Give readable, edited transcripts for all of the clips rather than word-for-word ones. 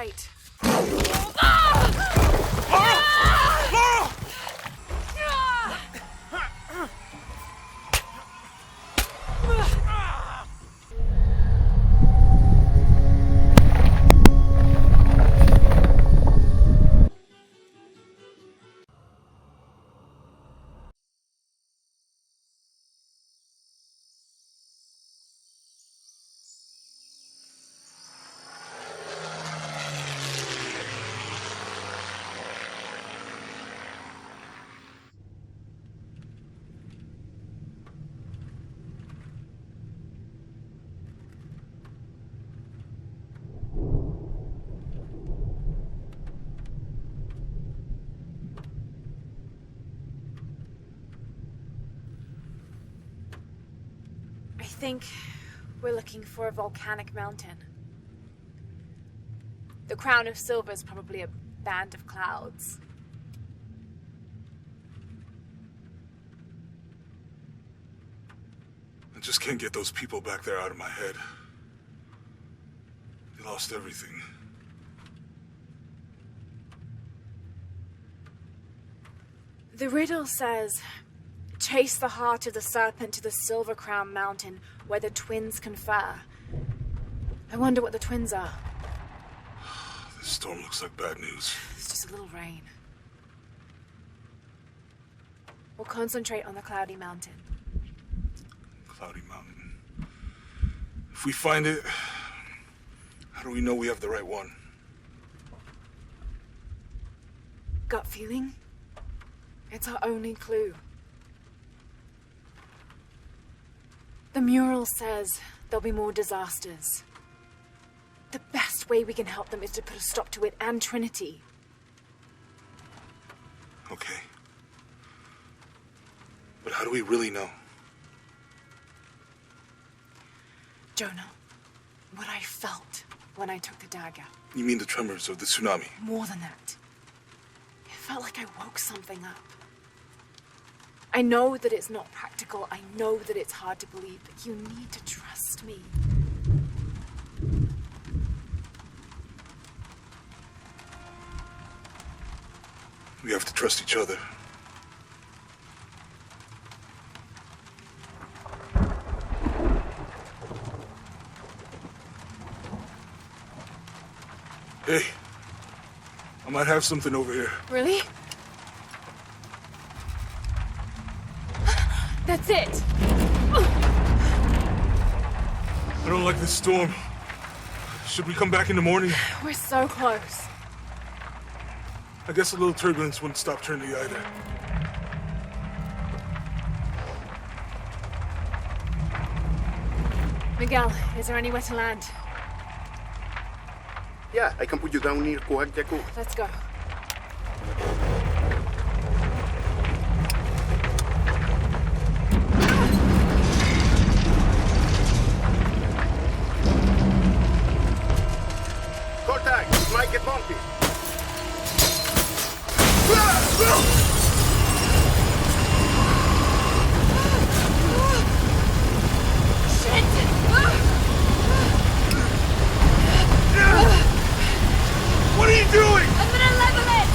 right. I think we're looking for a volcanic mountain. The crown of silver is probably a band of clouds. I just can't get those people back there out of my head. They lost everything. The riddle says, chase the heart of the serpent to the Silver Crown Mountain where the twins confer. I wonder what the twins are. This storm looks like bad news. It's just a little rain. We'll concentrate on the Cloudy Mountain. Cloudy Mountain. If we find it, how do we know we have the right one? Gut feeling? It's our only clue. The mural says there'll be more disasters. The best way we can help them is to put a stop to it and Trinity. Okay. But how do we really know? Jonah, what I felt when I took the dagger. You mean the tremors of the tsunami? More than that. It felt like I woke something up. I know that it's not practical. I know that it's hard to believe, but you need to trust me. We have to trust each other. Hey, I might have something over here. Really? That's it! I don't like this storm. Should we come back in the morning? We're so close. I guess a little turbulence wouldn't stop Trinity either. Miguel, is there anywhere to land? Yeah, I can put you down near Kuwaq Yaku. Let's go. Contact! It might get bumpy. What are you doing? I'm gonna level it!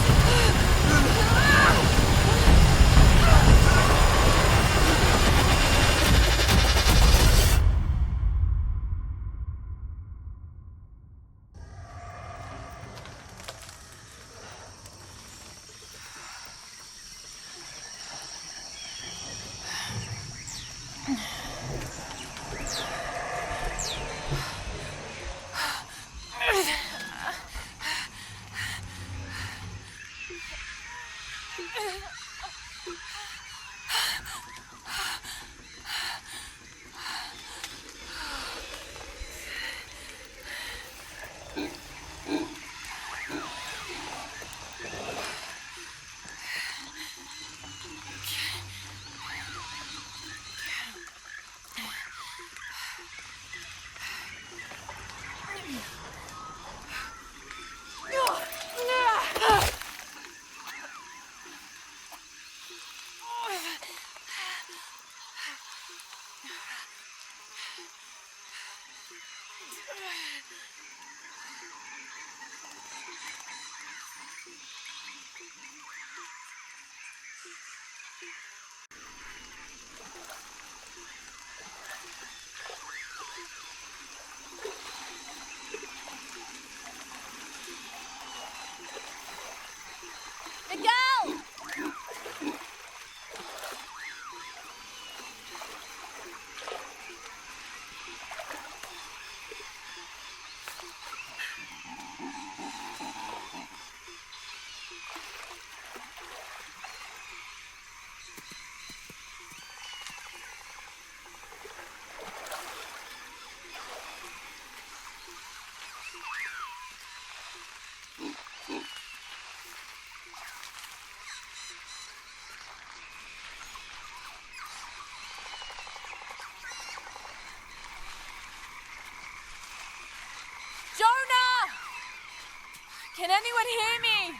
Can anyone hear me?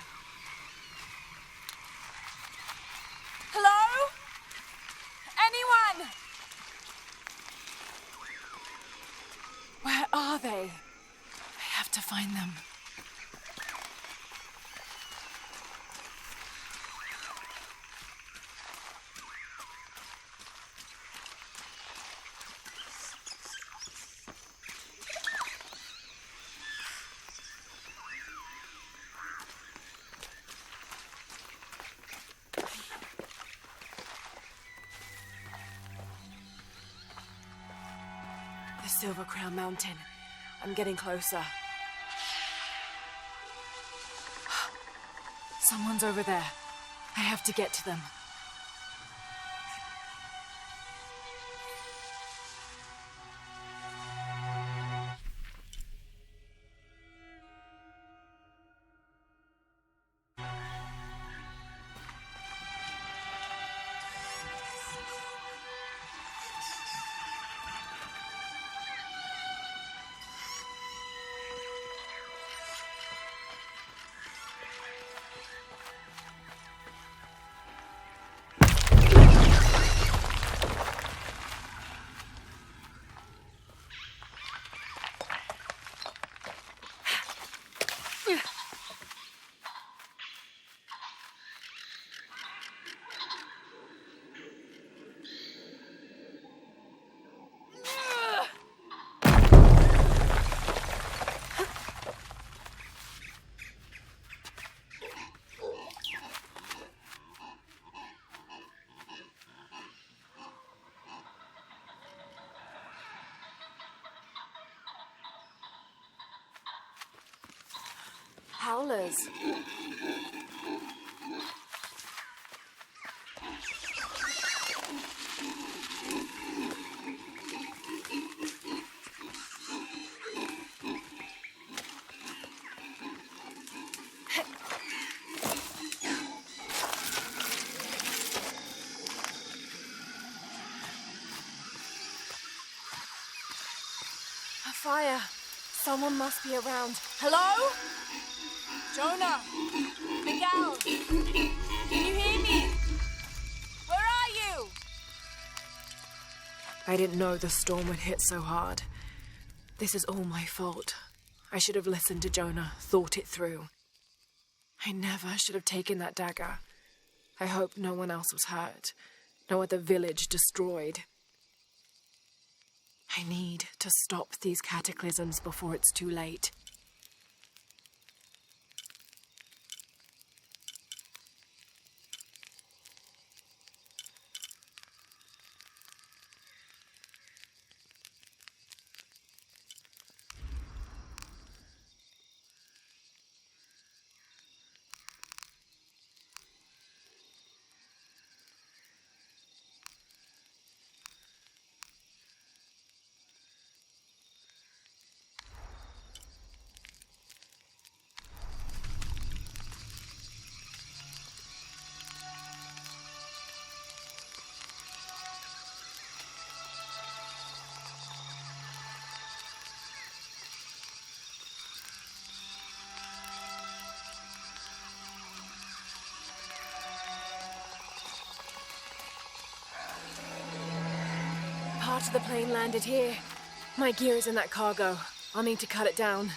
Hello? Anyone? Where are they? I have to find them. The Silver Crown Mountain. I'm getting closer. Someone's over there. I have to get to them. Howlers. A fire. Someone must be around. Hello? Jonah! Miguel! Can you hear me? Where are you? I didn't know the storm would hit so hard. This is all my fault. I should have listened to Jonah, thought it through. I never should have taken that dagger. I hope no one else was hurt. No other village destroyed. I need to stop these cataclysms before it's too late. Part of the plane landed here. My gear is in that cargo. I'll need to cut it down.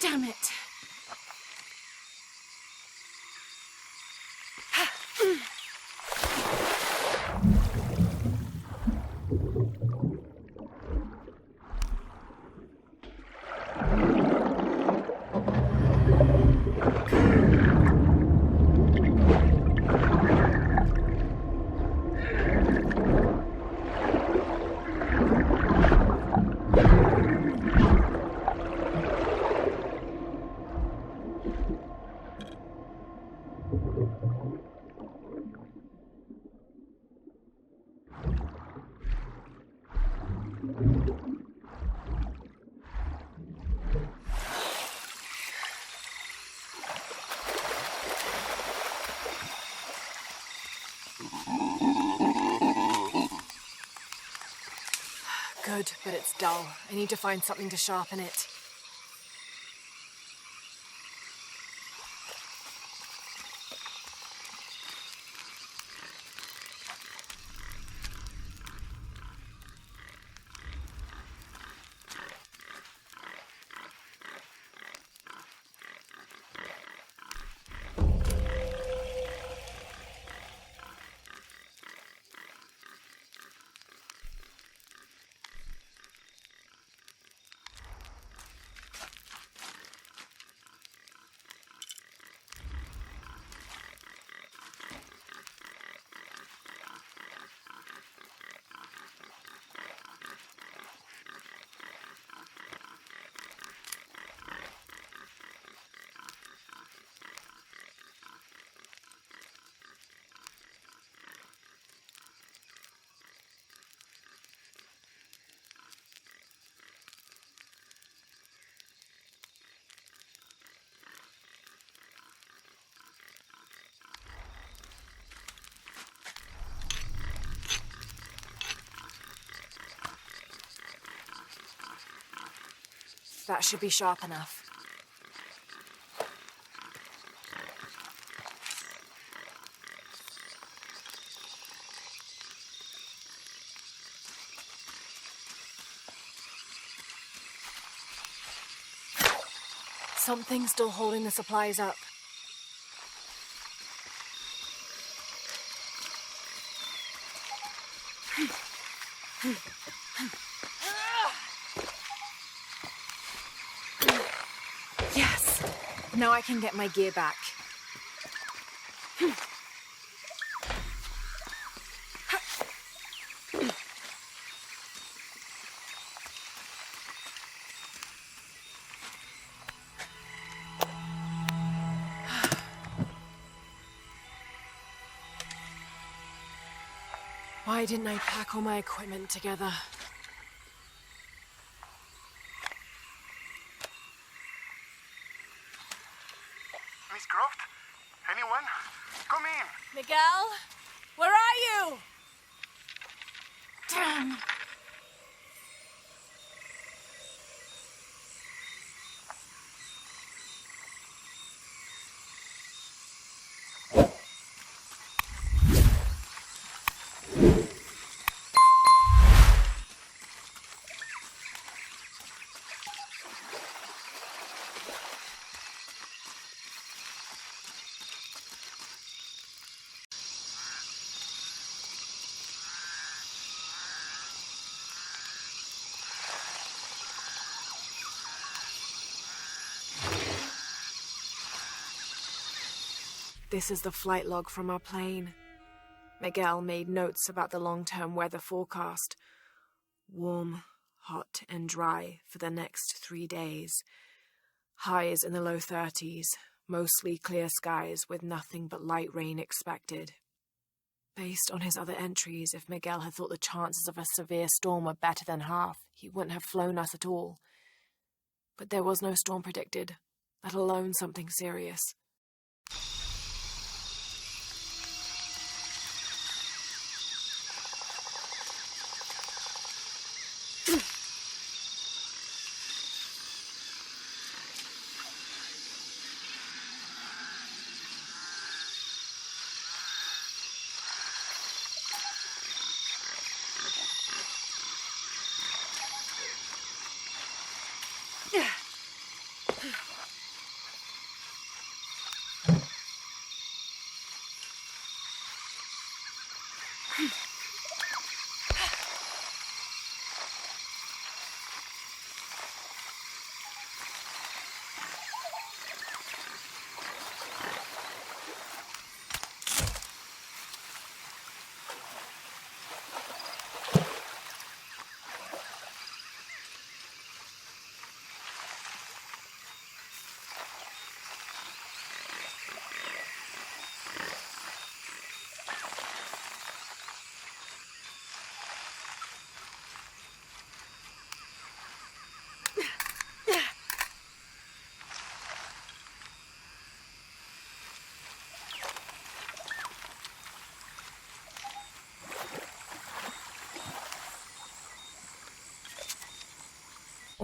Damn it. Good, but it's dull. I need to find something to sharpen it. That should be sharp enough. Something's still holding the supplies up. Yes! Now I can get my gear back. Why didn't I pack all my equipment together? Miss Croft? Anyone? Come in! Miguel? Where are you? Damn! This is the flight log from our plane. Miguel made notes about the long-term weather forecast. Warm, hot, and dry for the next 3 days. Highs in the low 30s, mostly clear skies with nothing but light rain expected. Based on his other entries, if Miguel had thought the chances of a severe storm were better than half, he wouldn't have flown us at all. But there was no storm predicted, let alone something serious.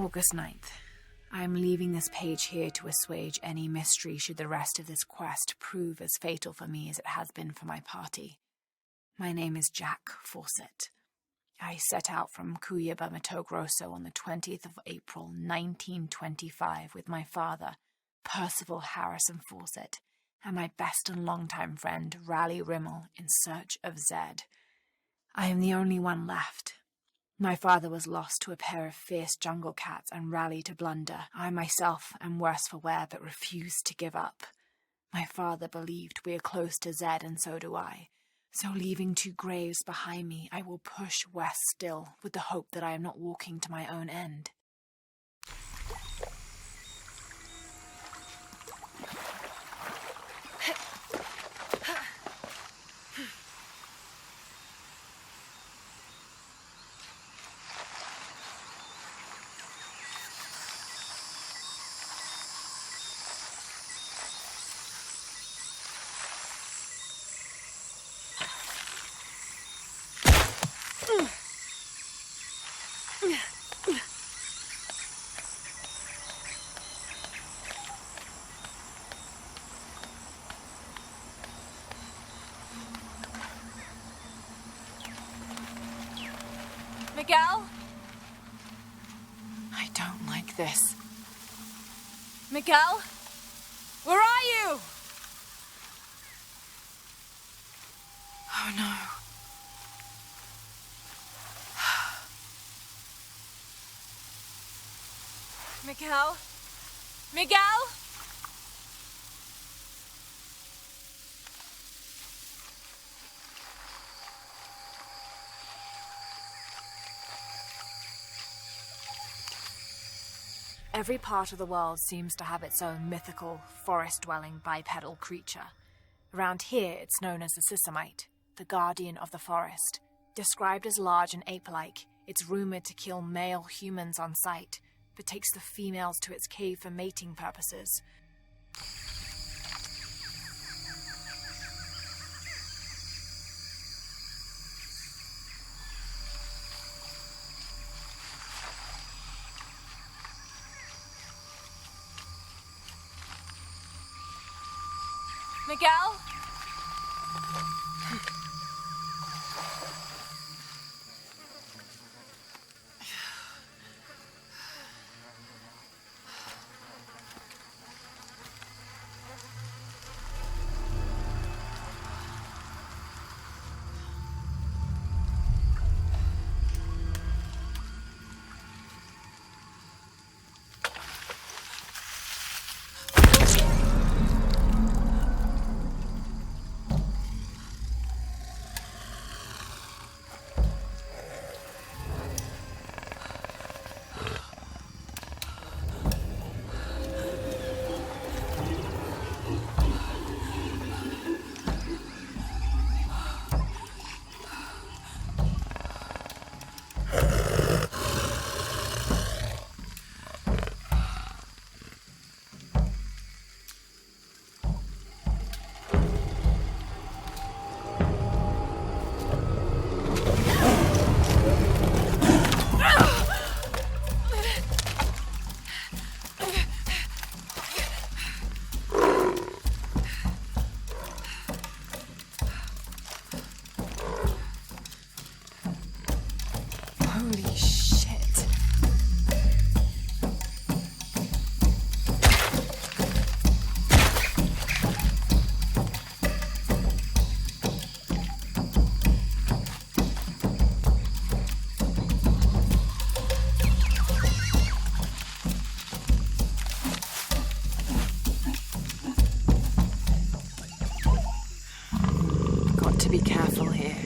August 9th. I am leaving this page here to assuage any mystery should the rest of this quest prove as fatal for me as it has been for my party. My name is Jack Fawcett. I set out from Cuyaba, Mato Grosso on the 20th of April, 1925 with my father, Percival Harrison Fawcett, and my best and longtime friend, Raleigh Rimmel, in search of Zed. I am the only one left. My father was lost to a pair of fierce jungle cats and Raleigh to blunder. I myself am worse for wear but refuse to give up. My father believed we are close to Zed, and so do I. So leaving 2 graves behind me, I will push west still, with the hope that I am not walking to my own end. Miguel? I don't like this. Miguel? Where are you? Oh no. Miguel? Miguel? Every part of the world seems to have its own mythical, forest-dwelling bipedal creature. Around here, it's known as the Sisamite, the guardian of the forest. Described as large and ape-like, it's rumored to kill male humans on sight, but takes the females to its cave for mating purposes. Miguel? Holy shit. Got to be careful here.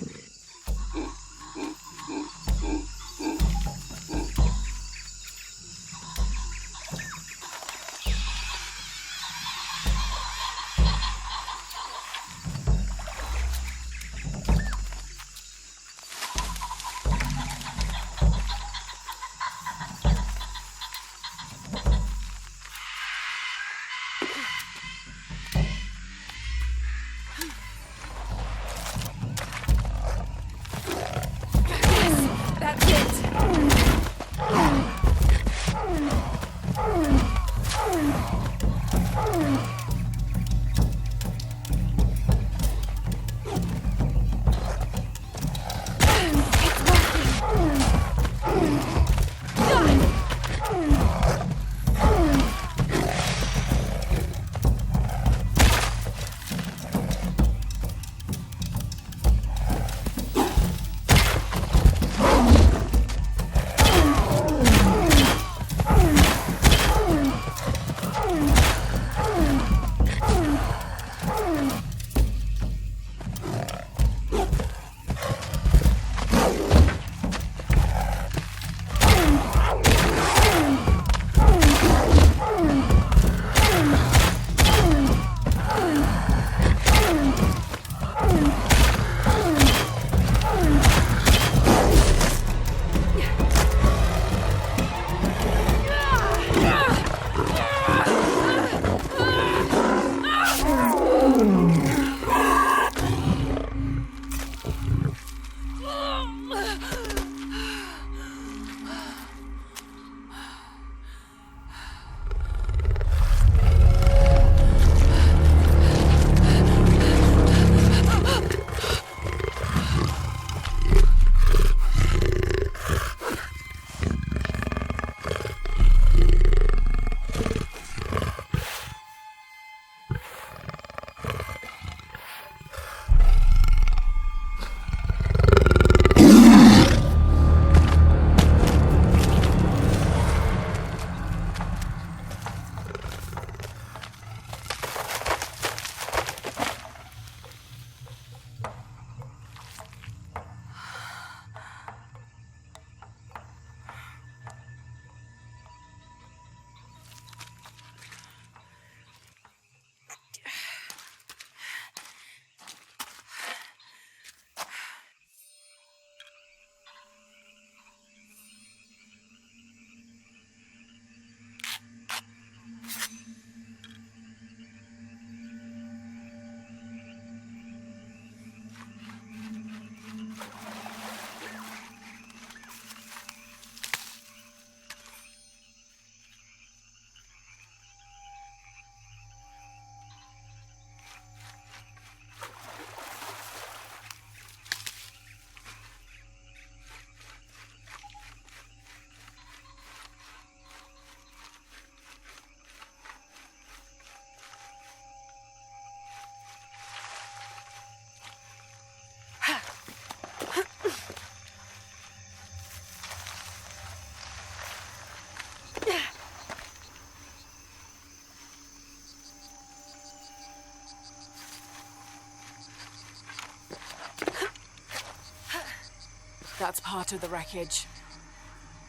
That's part of the wreckage.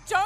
Jonah!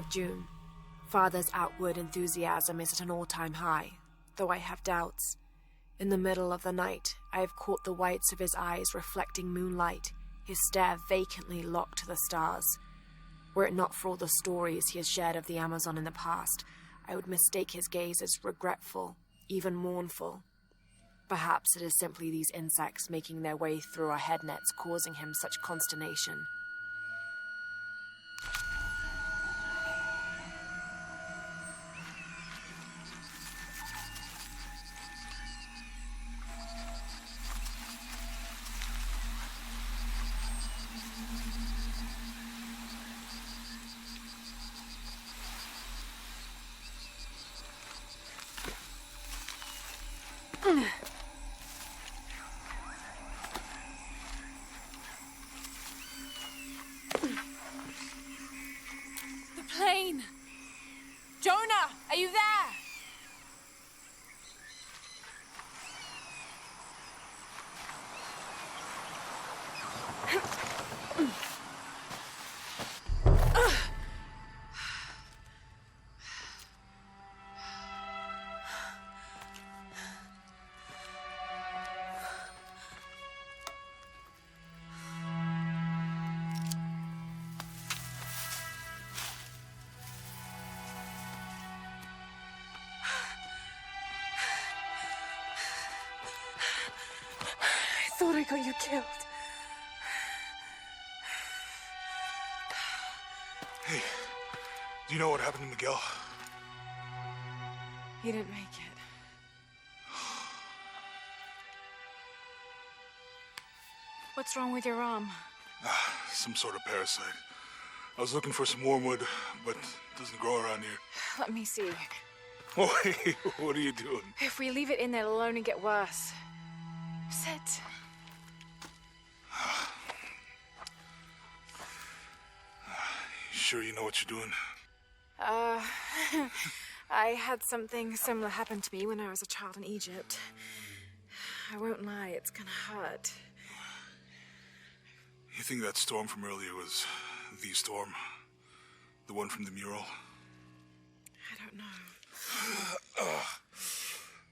June. Father's outward enthusiasm is at an all-time high, though I have doubts. In the middle of the night, I have caught the whites of his eyes reflecting moonlight, his stare vacantly locked to the stars. Were it not for all the stories he has shared of the Amazon in the past, I would mistake his gaze as regretful, even mournful. Perhaps it is simply these insects making their way through our head nets causing him such consternation. Jonah, are you there? I thought I got you killed. Hey, do you know what happened to Miguel? He didn't make it. What's wrong with your arm? Some sort of parasite. I was looking for some wormwood, but it doesn't grow around here. Let me see. Oh, hey, what are you doing? If we leave it in there, it'll only get worse. Sit. Sure you know what you're doing? I had something similar happen to me when I was a child in Egypt. I won't lie, it's gonna hurt. You think that storm from earlier was the storm? The one from the mural? I don't know.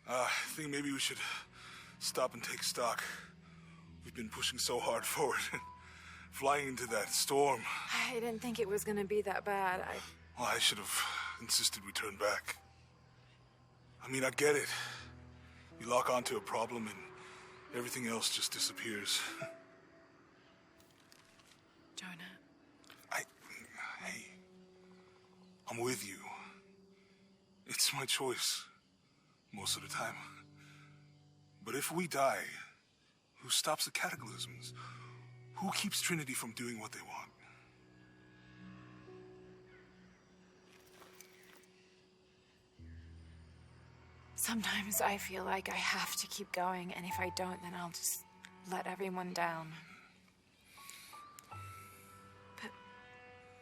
I think maybe we should stop and take stock. We've been pushing so hard forward. Flying into that storm. I didn't think it was gonna be that bad. Well, I should have insisted we turn back. I mean, I get it. You lock onto a problem and everything else just disappears. Jonah. Hey, I'm with you. It's my choice, most of the time. But if we die, who stops the cataclysms? Who keeps Trinity from doing what they want? Sometimes I feel like I have to keep going, and if I don't, then I'll just let everyone down. But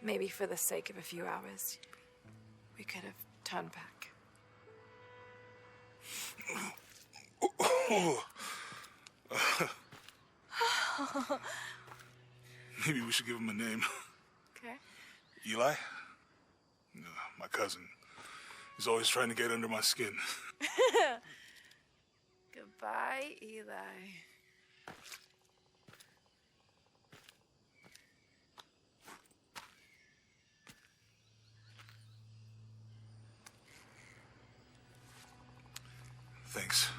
maybe for the sake of a few hours, we could have turned back. Maybe we should give him a name. Okay. Eli? My cousin. He's always trying to get under my skin. Goodbye, Eli. Thanks.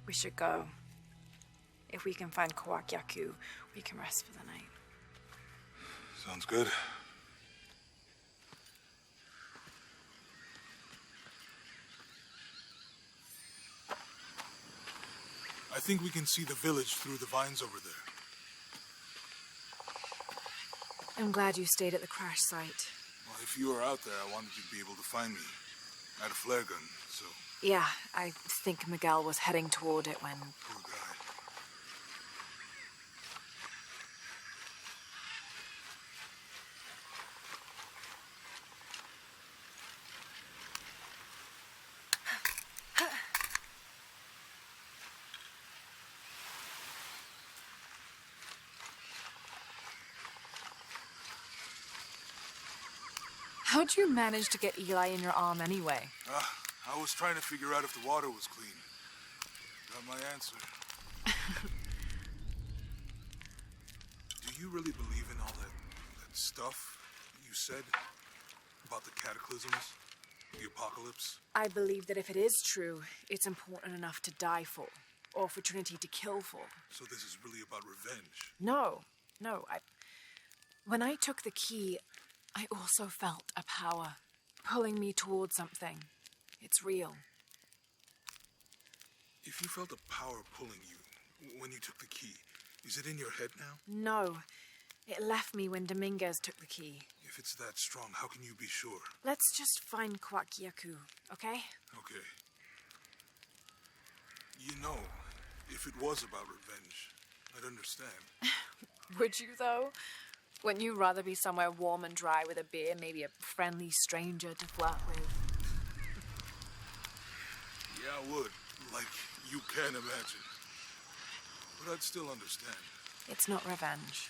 We should go. If we can find Kuwaq Yaku, we can rest for the night. Sounds good. I think we can see the village through the vines over there. I'm glad you stayed at the crash site. Well, if you were out there, I wanted you to be able to find me. I had a flare gun, so... Yeah, I think Miguel was heading toward it when... Poor guy. How'd you manage to get Eli in your arm anyway? I was trying to figure out if the water was clean. Got my answer. Do you really believe in all that stuff you said about the cataclysms, the apocalypse? I believe that if it is true, it's important enough to die for, or for Trinity to kill for. So this is really about revenge? No. When I took the key, I also felt a power pulling me towards something. It's real. If you felt a power pulling you when you took the key, is it in your head now? No. It left me when Dominguez took the key. If it's that strong, how can you be sure? Let's just find Kuwaq Yaku, okay? Okay. You know, if it was about revenge, I'd understand. Would you, though? Wouldn't you rather be somewhere warm and dry with a beer, maybe a friendly stranger to flirt with? Yeah, I would. Like you can imagine. But I'd still understand. It's not revenge.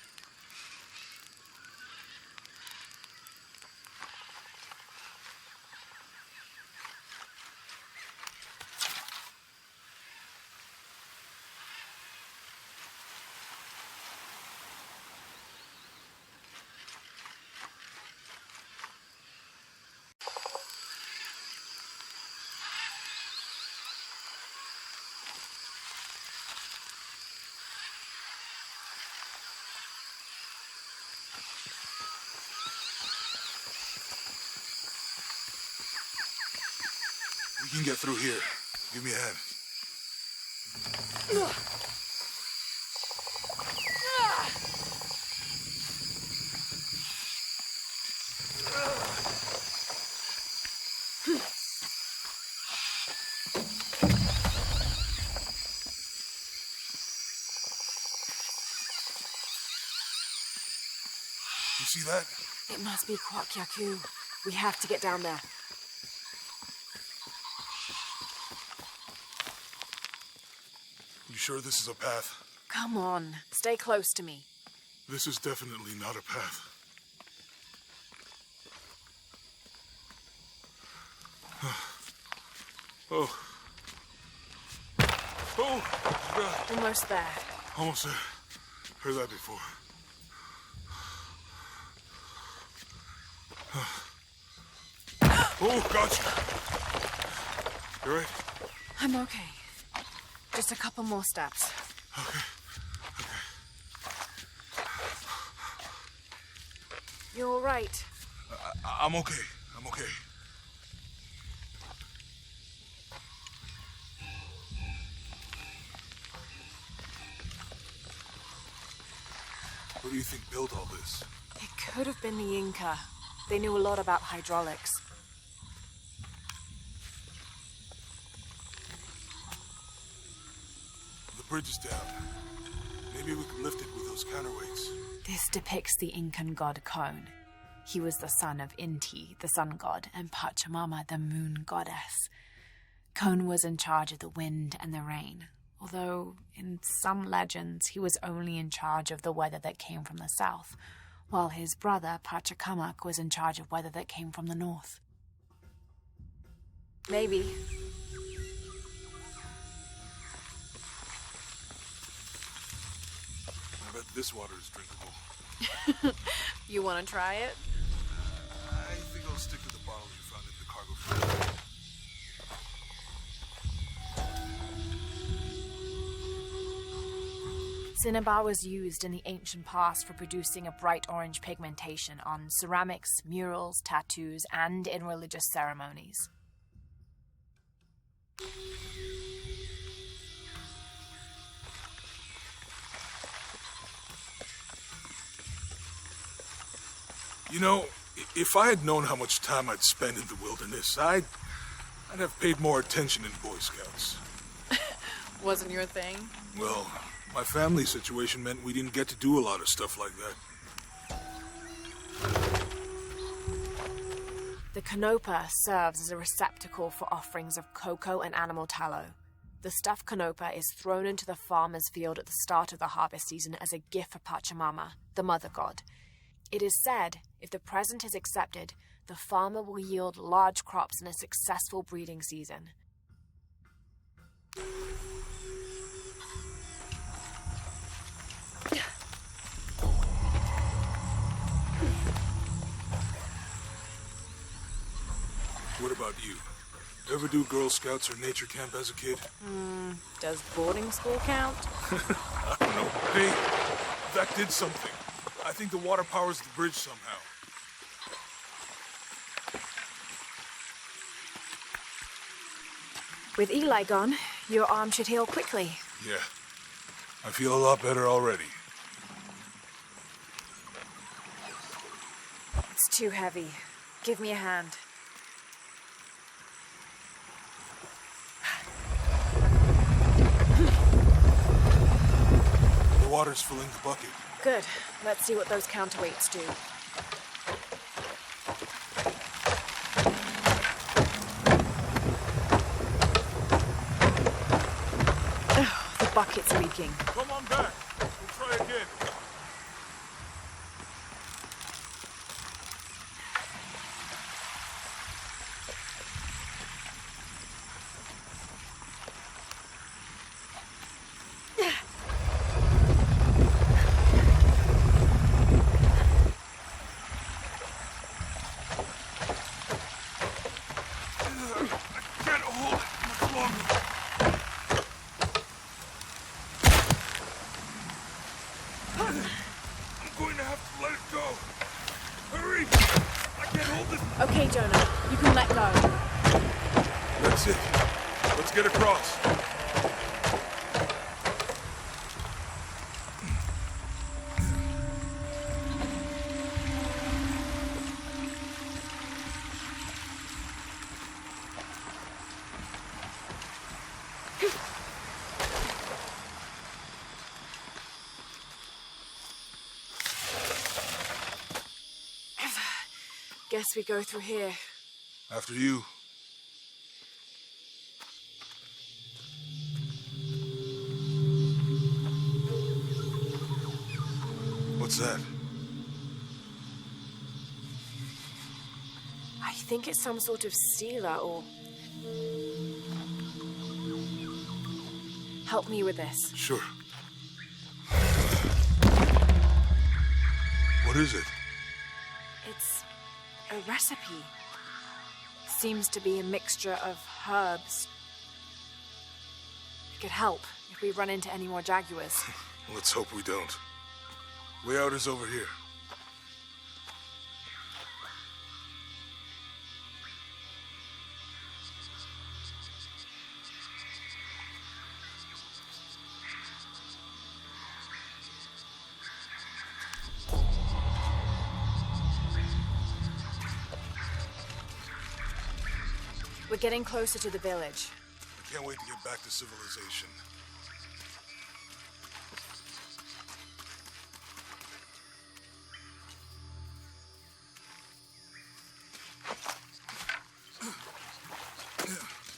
We can get through here. Give me a hand. You see that? It must be Kuwaq Yaku. We have to get down there. You sure this is a path? Come on, stay close to me. This is definitely not a path. Oh. Oh, God. Almost there. Almost there. Heard that before. Oh, gotcha. You right? I'm okay. Just a couple more steps. Okay. You're all right. I'm okay. I'm okay. Who do you think built all this? It could have been the Inca. They knew a lot about hydraulics. The bridge is down. Maybe we could lift it with those counterweights. This depicts the Incan god Kon. He was the son of Inti, the sun god, and Pachamama, the moon goddess. Kon was in charge of the wind and the rain, although in some legends he was only in charge of the weather that came from the south, while his brother Pachacamac was in charge of weather that came from the north. Maybe. I bet this water is drinkable. You want to try it? I think I'll stick to the bottle you found in the cargo freighter. Cinnabar was used in the ancient past for producing a bright orange pigmentation on ceramics, murals, tattoos, and in religious ceremonies. You know, if I had known how much time I'd spend in the wilderness, I'd have paid more attention in Boy Scouts. Wasn't your thing? Well, my family situation meant we didn't get to do a lot of stuff like that. The canopa serves as a receptacle for offerings of cocoa and animal tallow. The stuffed canopa is thrown into the farmer's field at the start of the harvest season as a gift for Pachamama, the mother god. It is said, if the present is accepted, the farmer will yield large crops in a successful breeding season. What about you? Ever do Girl Scouts or nature camp as a kid? Does boarding school count? I don't know. Hey, that did something. I think the water powers the bridge somehow. With Eli gone, your arm should heal quickly. Yeah. I feel a lot better already. It's too heavy. Give me a hand. The water's filling the bucket. Good. Let's see what those counterweights do. Oh, the bucket's leaking. Come on back. We'll try again. Okay, Jonah, you can let go. That's it. Let's get across. Guess we go through here. After you. What's that? I think it's some sort of sealer or... Help me with this. Sure. What is it? It's a recipe. Seems to be a mixture of herbs. It could help if we run into any more jaguars. Let's hope we don't. Way out is over here. We're getting closer to the village. I can't wait to get back to civilization.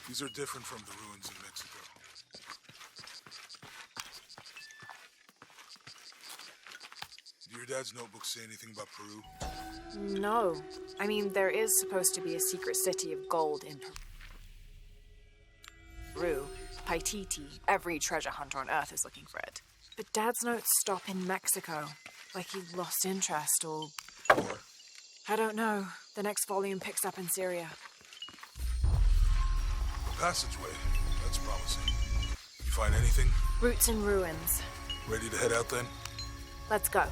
These are different from the ruins in Mexico. Do your dad's notebook say anything about Peru? No. I mean, there is supposed to be a secret city of gold in Peru. Paititi. Every treasure hunter on Earth is looking for it. But Dad's notes stop in Mexico. Like he lost interest or... I don't know. The next volume picks up in Syria. Passageway. That's promising. You find anything? Roots and ruins. Ready to head out then? Let's go.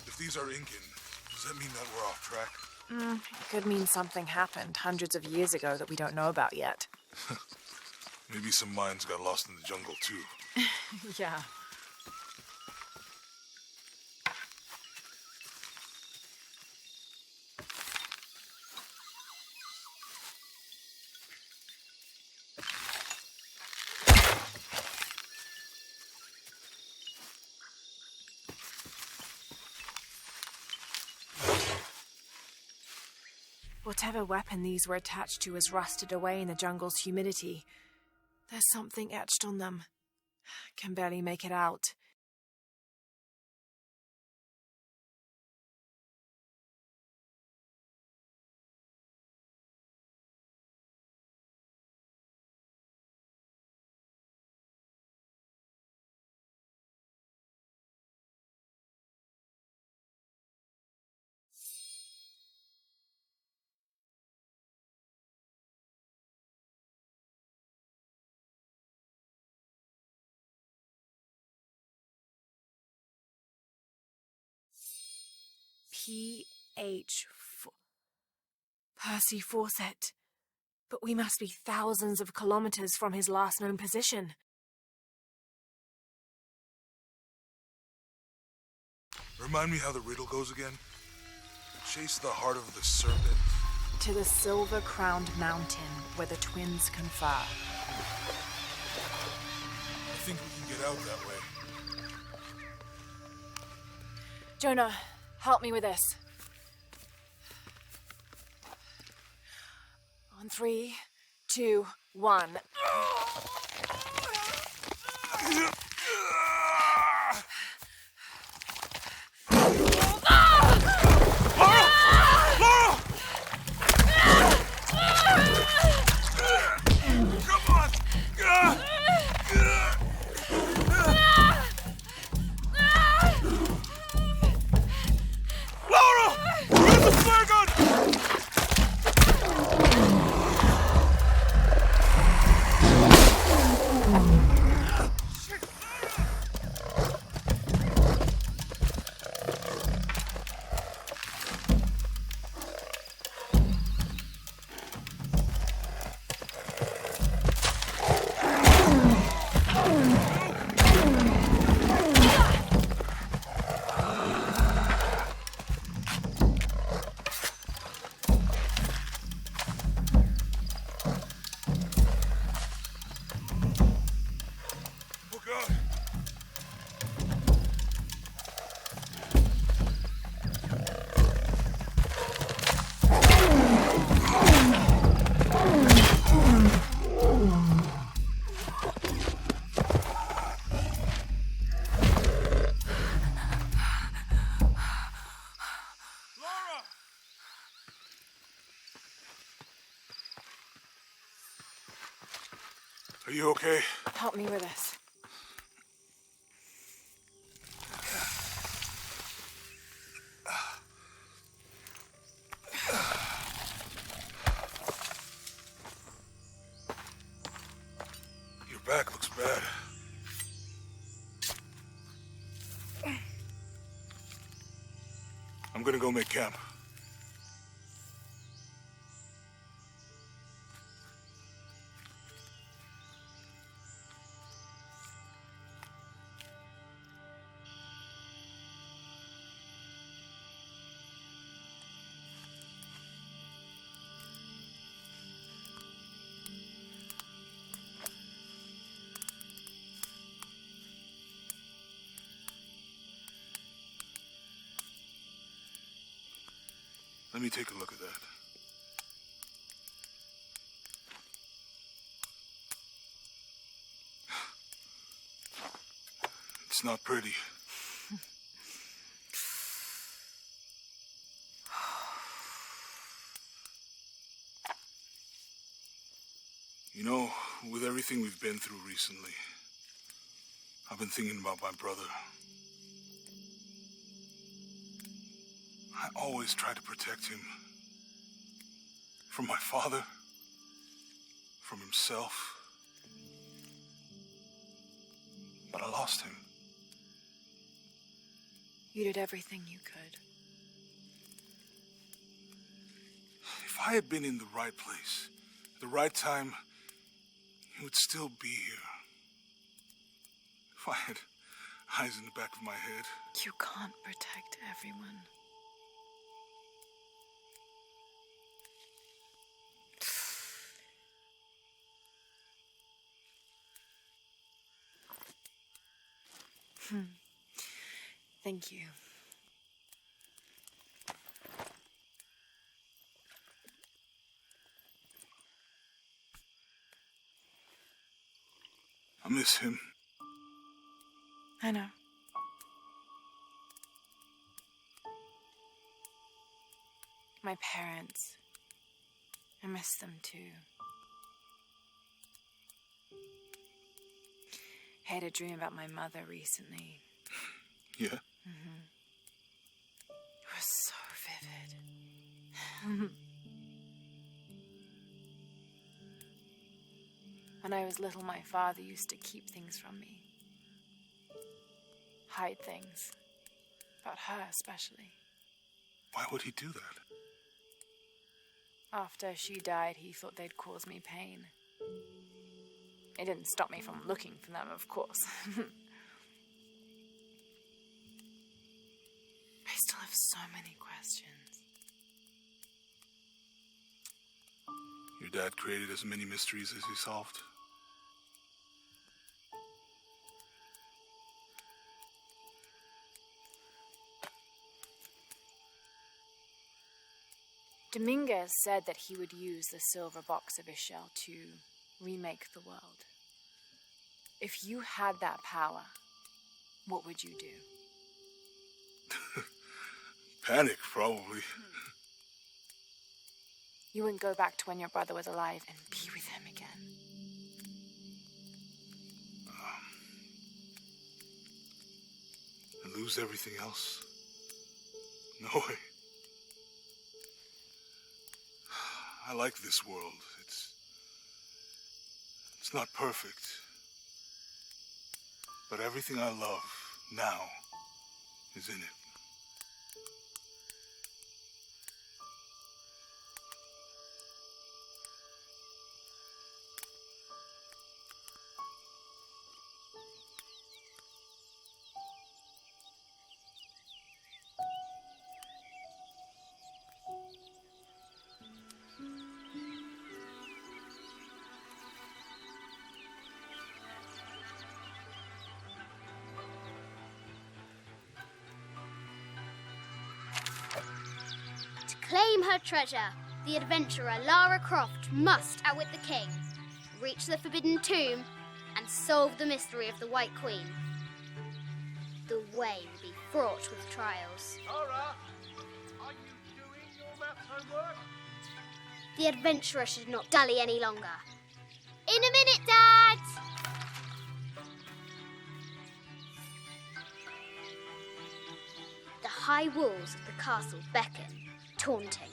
If these are Incan, does that mean that we're off track? It could mean something happened hundreds of years ago that we don't know about yet. Maybe some mines got lost in the jungle too. Yeah. Whatever weapon these were attached to has rusted away in the jungle's humidity. There's something etched on them. Can barely make it out. Percy Fawcett. But we must be thousands of kilometers from his last known position. Remind me how the riddle goes again? Chase the heart of the serpent. To the silver-crowned mountain where the twins confer. I think we can get out that way. Jonah, help me with this. On 3, 2, 1. Are you okay? Help me with this. Your back looks bad. I'm gonna go make camp. Let me take a look at that. It's not pretty. everything we've been through recently, I've been thinking about my brother. I always try to protect him. From my father. From himself. But I lost him. You did everything you could. If I had been in the right place, at the right time, he would still be here. If I had eyes in the back of my head. You can't protect everyone. Thank you. I miss him. I know. My parents. I miss them too. I had a dream about my mother recently. Yeah? Mm-hmm. It was so vivid. When I was little, my father used to keep things from me. Hide things. About her, especially. Why would he do that? After she died, he thought they'd cause me pain. It didn't stop me from looking for them, of course. I still have so many questions. Your dad created as many mysteries as he solved. Dominguez said that he would use the silver box of his shell to remake the world. If you had that power, what would you do? Panic, probably. You wouldn't go back to when your brother was alive and be with him again. And lose everything else? No way. I like this world. It's not perfect. But everything I love now is in it. Claim her treasure. The adventurer Lara Croft must outwit the king, reach the forbidden tomb, and solve the mystery of the White Queen. The way will be fraught with trials. Lara, are you doing your maths homework? The adventurer should not dally any longer. In a minute, Dad! The high walls of the castle beckon, taunting.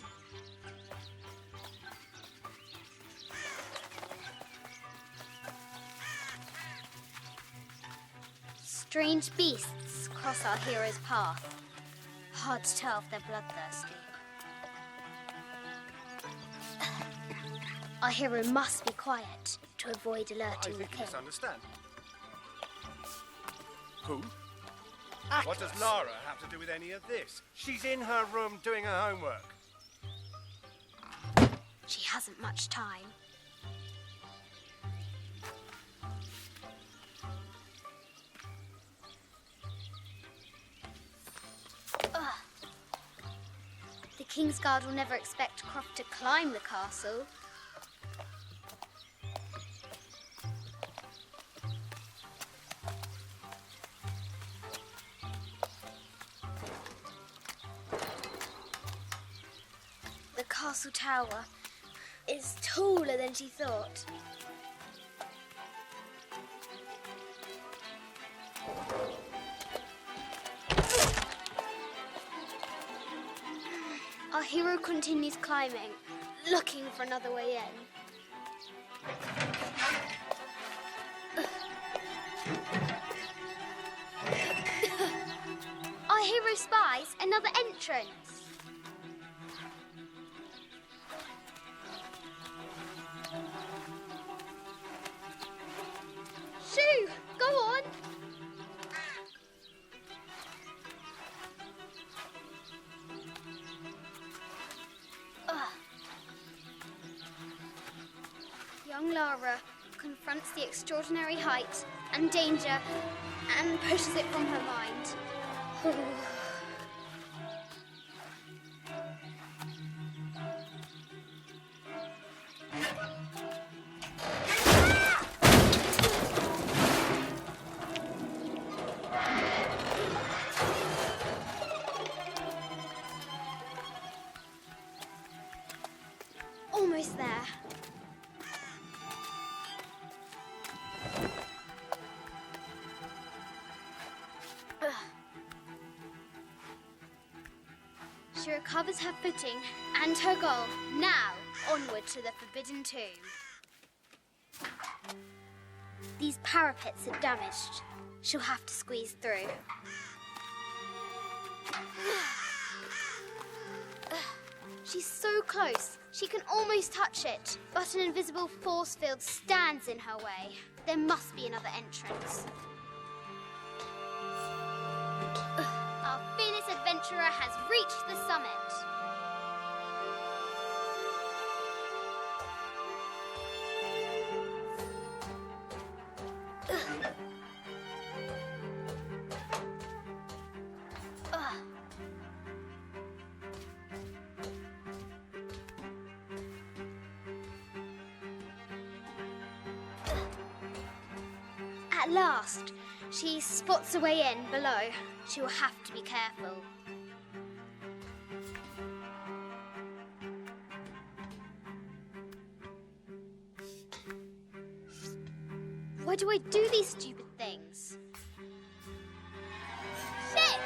Strange beasts cross our hero's path. Hard to tell if they're bloodthirsty. Our hero must be quiet to avoid alerting the I think you king. misunderstand. Who? What does Lara have to do with any of this? She's in her room doing her homework. She hasn't much time. Ugh. The King's Guard will never expect Croft to climb the castle. The castle tower is taller than she thought. Our hero continues climbing, looking for another way in. Our hero spies another entrance. Shoo! Go on! Young Lara confronts the extraordinary height and danger and pushes it from her mind. Almost there. She recovers her footing and her goal. Now, onward to the Forbidden Tomb. These parapets are damaged. She'll have to squeeze through. She's so close. She can almost touch it, but an invisible force field stands in her way. There must be another entrance. Our fearless adventurer has reached the summit. At last, she spots a way in below. She will have to be careful. Why do I do these stupid things? Shit!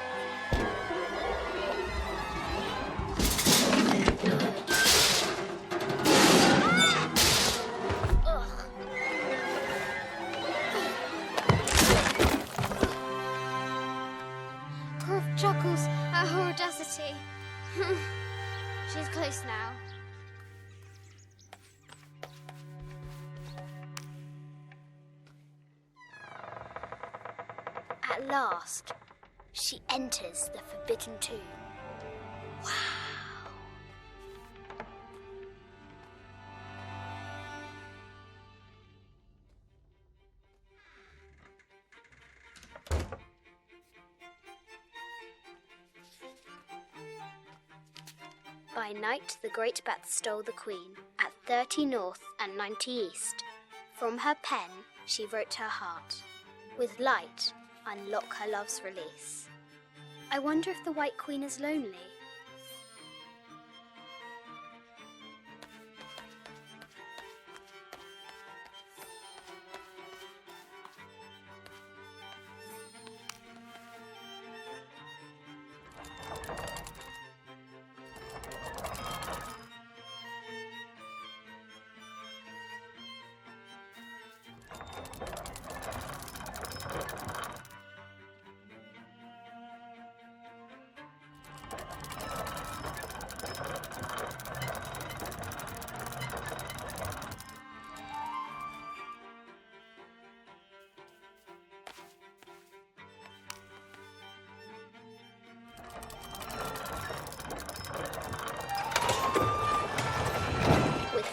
Croft chuckles at her audacity. She's close now. At last, she enters the Forbidden Tomb. Wow! By night, the great bat stole the queen at 30 north and 90 east. From her pen, she wrote her heart. With light, unlock her love's release. I wonder if the White Queen is lonely.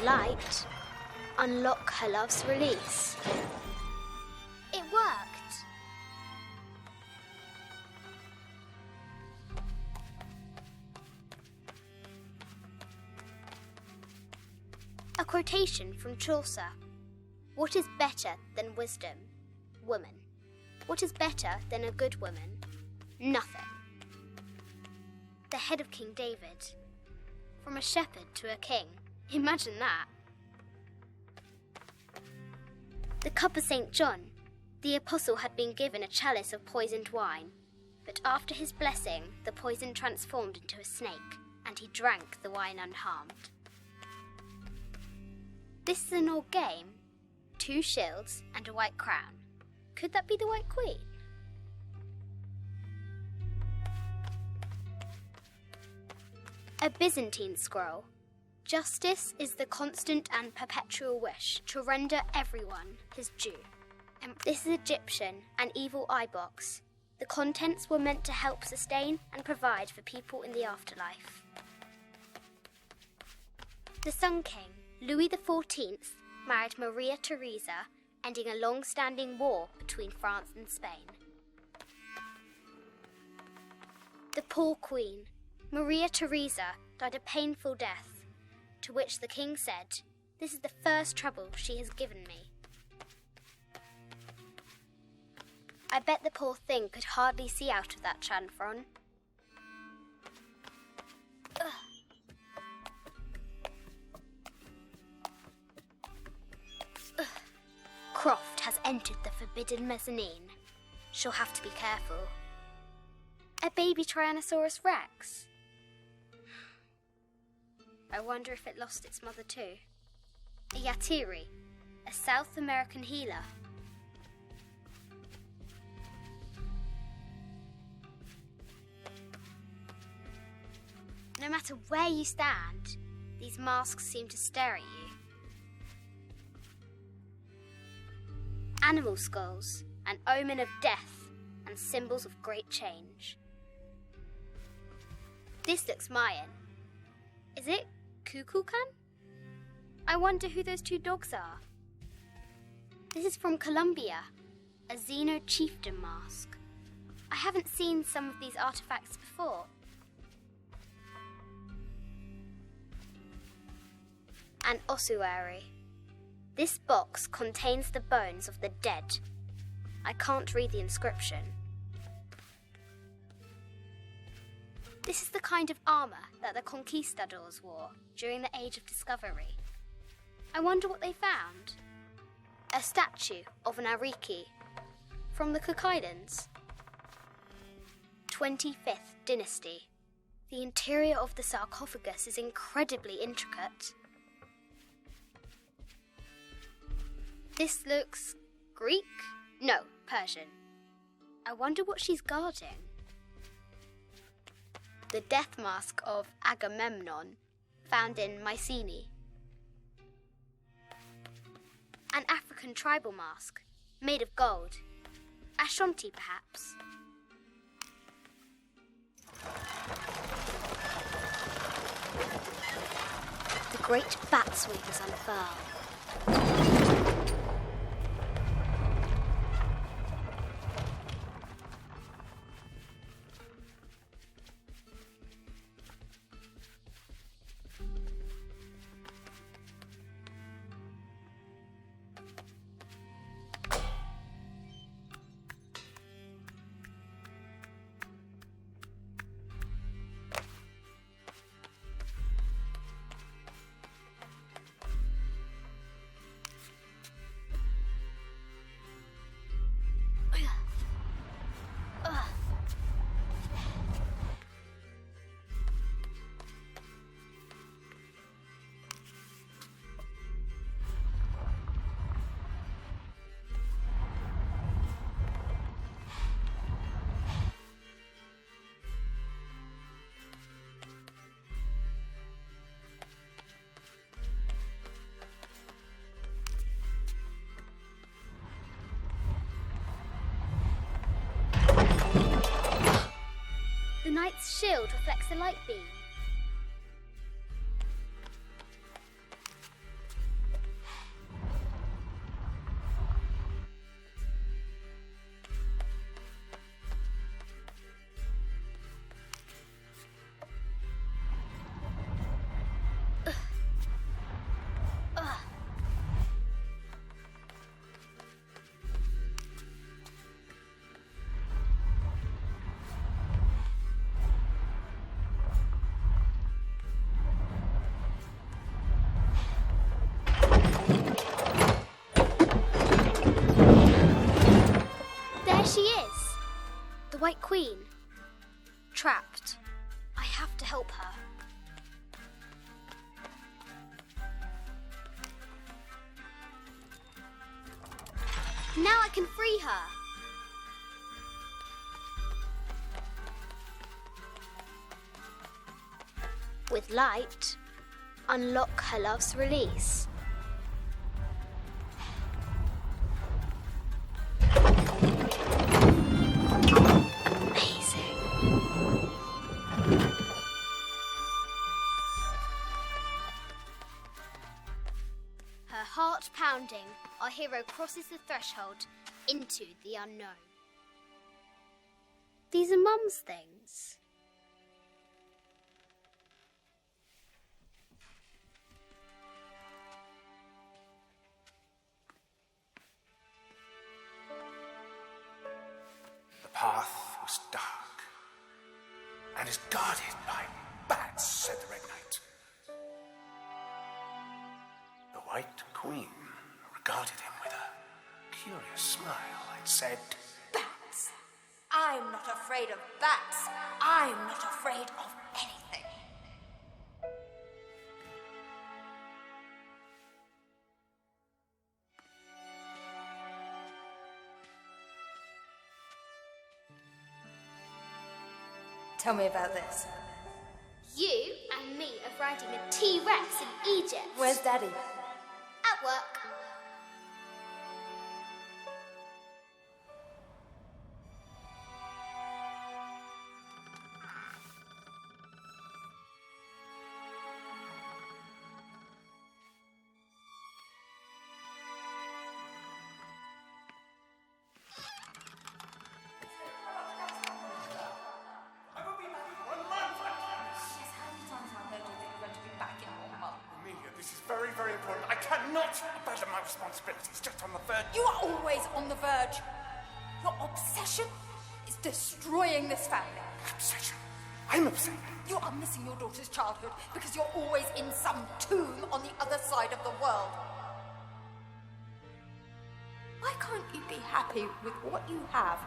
Light, unlock her love's release. It worked. A quotation from Chaucer. What is better than wisdom? Woman. What is better than a good woman? Nothing. The head of King David. From a shepherd to a king. Imagine that. The cup of St. John. The apostle had been given a chalice of poisoned wine, but after his blessing, the poison transformed into a snake and he drank the wine unharmed. This is an old game. 2 shields and a white crown. Could that be the White Queen? A Byzantine scroll. Justice is the constant and perpetual wish to render everyone his due. And this is Egyptian, an evil eye box. The contents were meant to help sustain and provide for people in the afterlife. The Sun King, Louis XIV, married Maria Theresa, ending a long-standing war between France and Spain. The Poor Queen, Maria Theresa, died a painful death, to which the king said, "This is the first trouble she has given me." I bet the poor thing could hardly see out of that chanfron. Croft has entered the forbidden mezzanine. She'll have to be careful. A baby Tyrannosaurus Rex. I wonder if it lost its mother too. A Yatiri, a South American healer. No matter where you stand, these masks seem to stare at you. Animal skulls, an omen of death and symbols of great change. This looks Mayan. Is it Kukulkan? I wonder who those 2 dogs are. This is from Colombia, a Xeno chieftain mask. I haven't seen some of these artifacts before. An ossuary. This box contains the bones of the dead. I can't read the inscription. This is the kind of armour that the conquistadors wore during the Age of Discovery. I wonder what they found. A statue of an Ariki from the Cook Islands. 25th dynasty. The interior of the sarcophagus is incredibly intricate. This looks Greek? No, Persian. I wonder what she's guarding. The death mask of Agamemnon, found in Mycenae. An African tribal mask, made of gold. Ashanti, perhaps. The great bat wings unfurl. The knight's shield reflects the light beam. The White Queen. Trapped. I have to help her. Now I can free her. With light, unlock her love's release. Amazing. Her heart pounding, our hero crosses the threshold into the unknown. These are Mum's things. The path was dark and is guarded by bats, said the Red Knight. The White Queen regarded him with a curious smile and said, Bats! I'm not afraid of bats. I'm not afraid of anything. Tell me about this. You and me are riding a T-Rex in Egypt. Where's Daddy? At work. very, very important. I cannot abandon my responsibilities just on the verge. You are always on the verge. Your obsession is destroying this family. Obsession? I'm obsessed. You are missing your daughter's childhood because you're always in some tomb on the other side of the world. Why can't you be happy with what you have?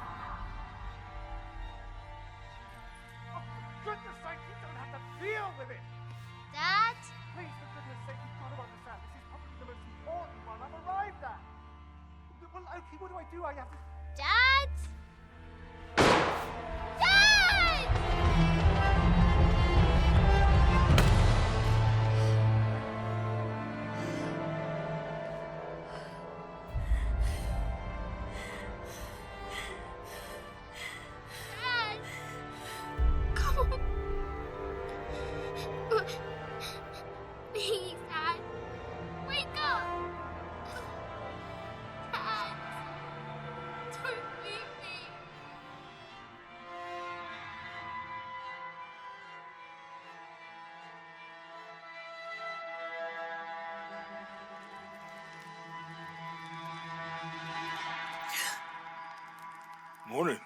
Oh, for goodness sake, you don't have to deal with it. Dad? Please, for goodness sake, you've got to understand. This is probably the most important one I've arrived at. Well, okay, what do? I have to... Dad? Dad! Dad! Come on. Please, Dad. Wake up. Dad. Don't leave me. Morning.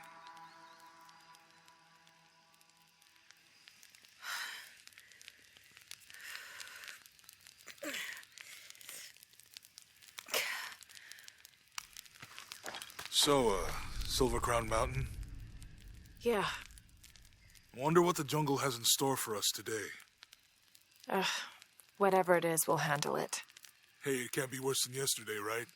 So, Silver Crown Mountain? Yeah. Wonder what the jungle has in store for us today. Whatever it is, we'll handle it. Hey, it can't be worse than yesterday, right?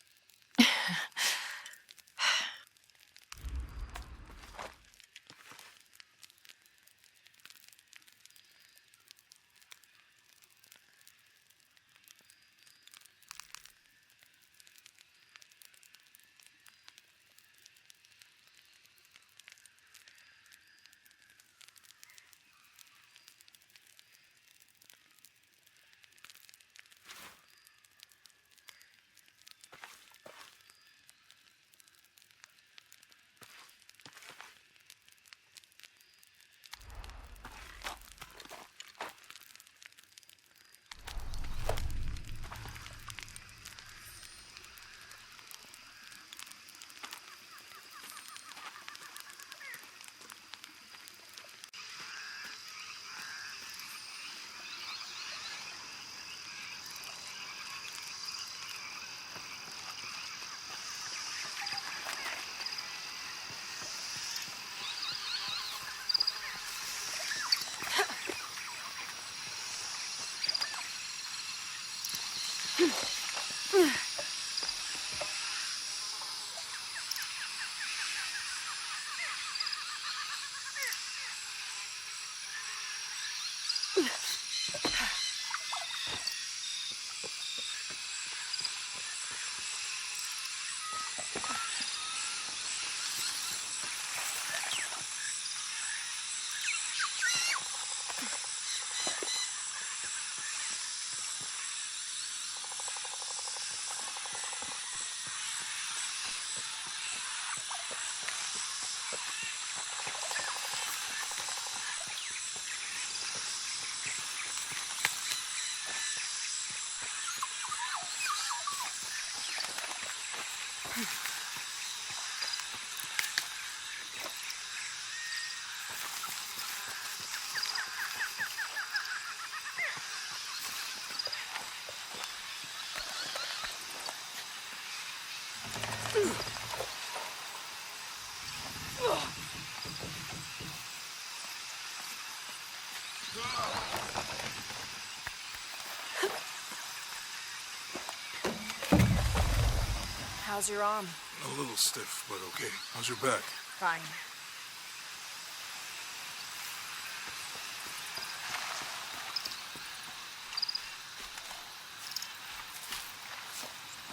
How's your arm? A little stiff, but okay. How's your back? Fine.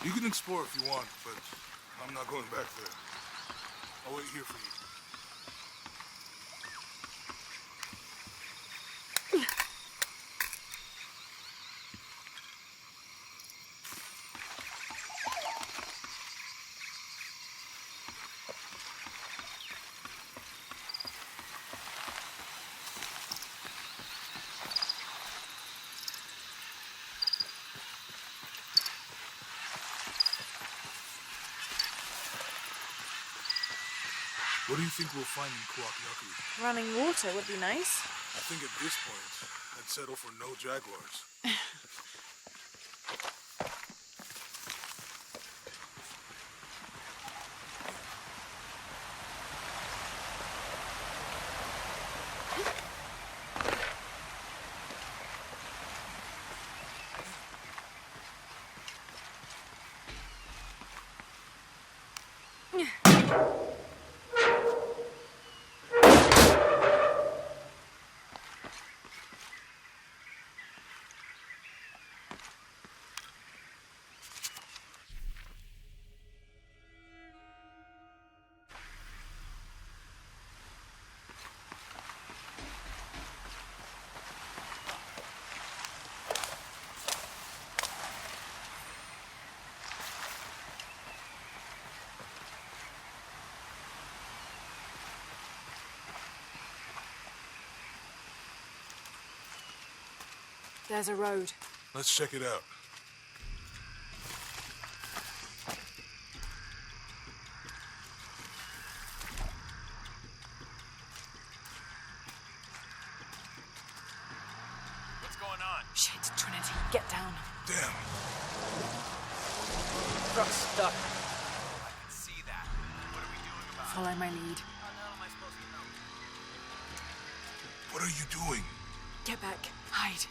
You can explore if you want, but I'm not going back there. I'll wait here for you. What do you think we'll find in Kuwaq Yaku? Running water would be nice. I think at this point, I'd settle for no jaguars. There's a road. Let's check it out. What's going on? Shit, Trinity, get down. Damn. Truck's stuck. I can see that. What are we doing about it? Follow my lead. How the hell am I supposed to know? What are you doing? Get back. Hide.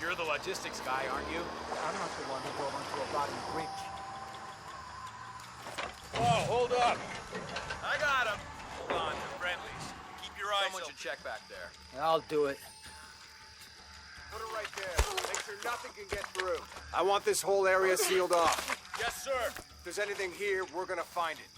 You're the logistics guy, aren't you? I'm not the one who drove onto a rotten bridge. Whoa, hold up! I got him! Hold on, they're friendlies. Keep your eyes open. Someone should check back there. I'll do it. Put it right there. Make sure nothing can get through. I want this whole area sealed off. Yes, sir! If there's anything here, we're gonna find it.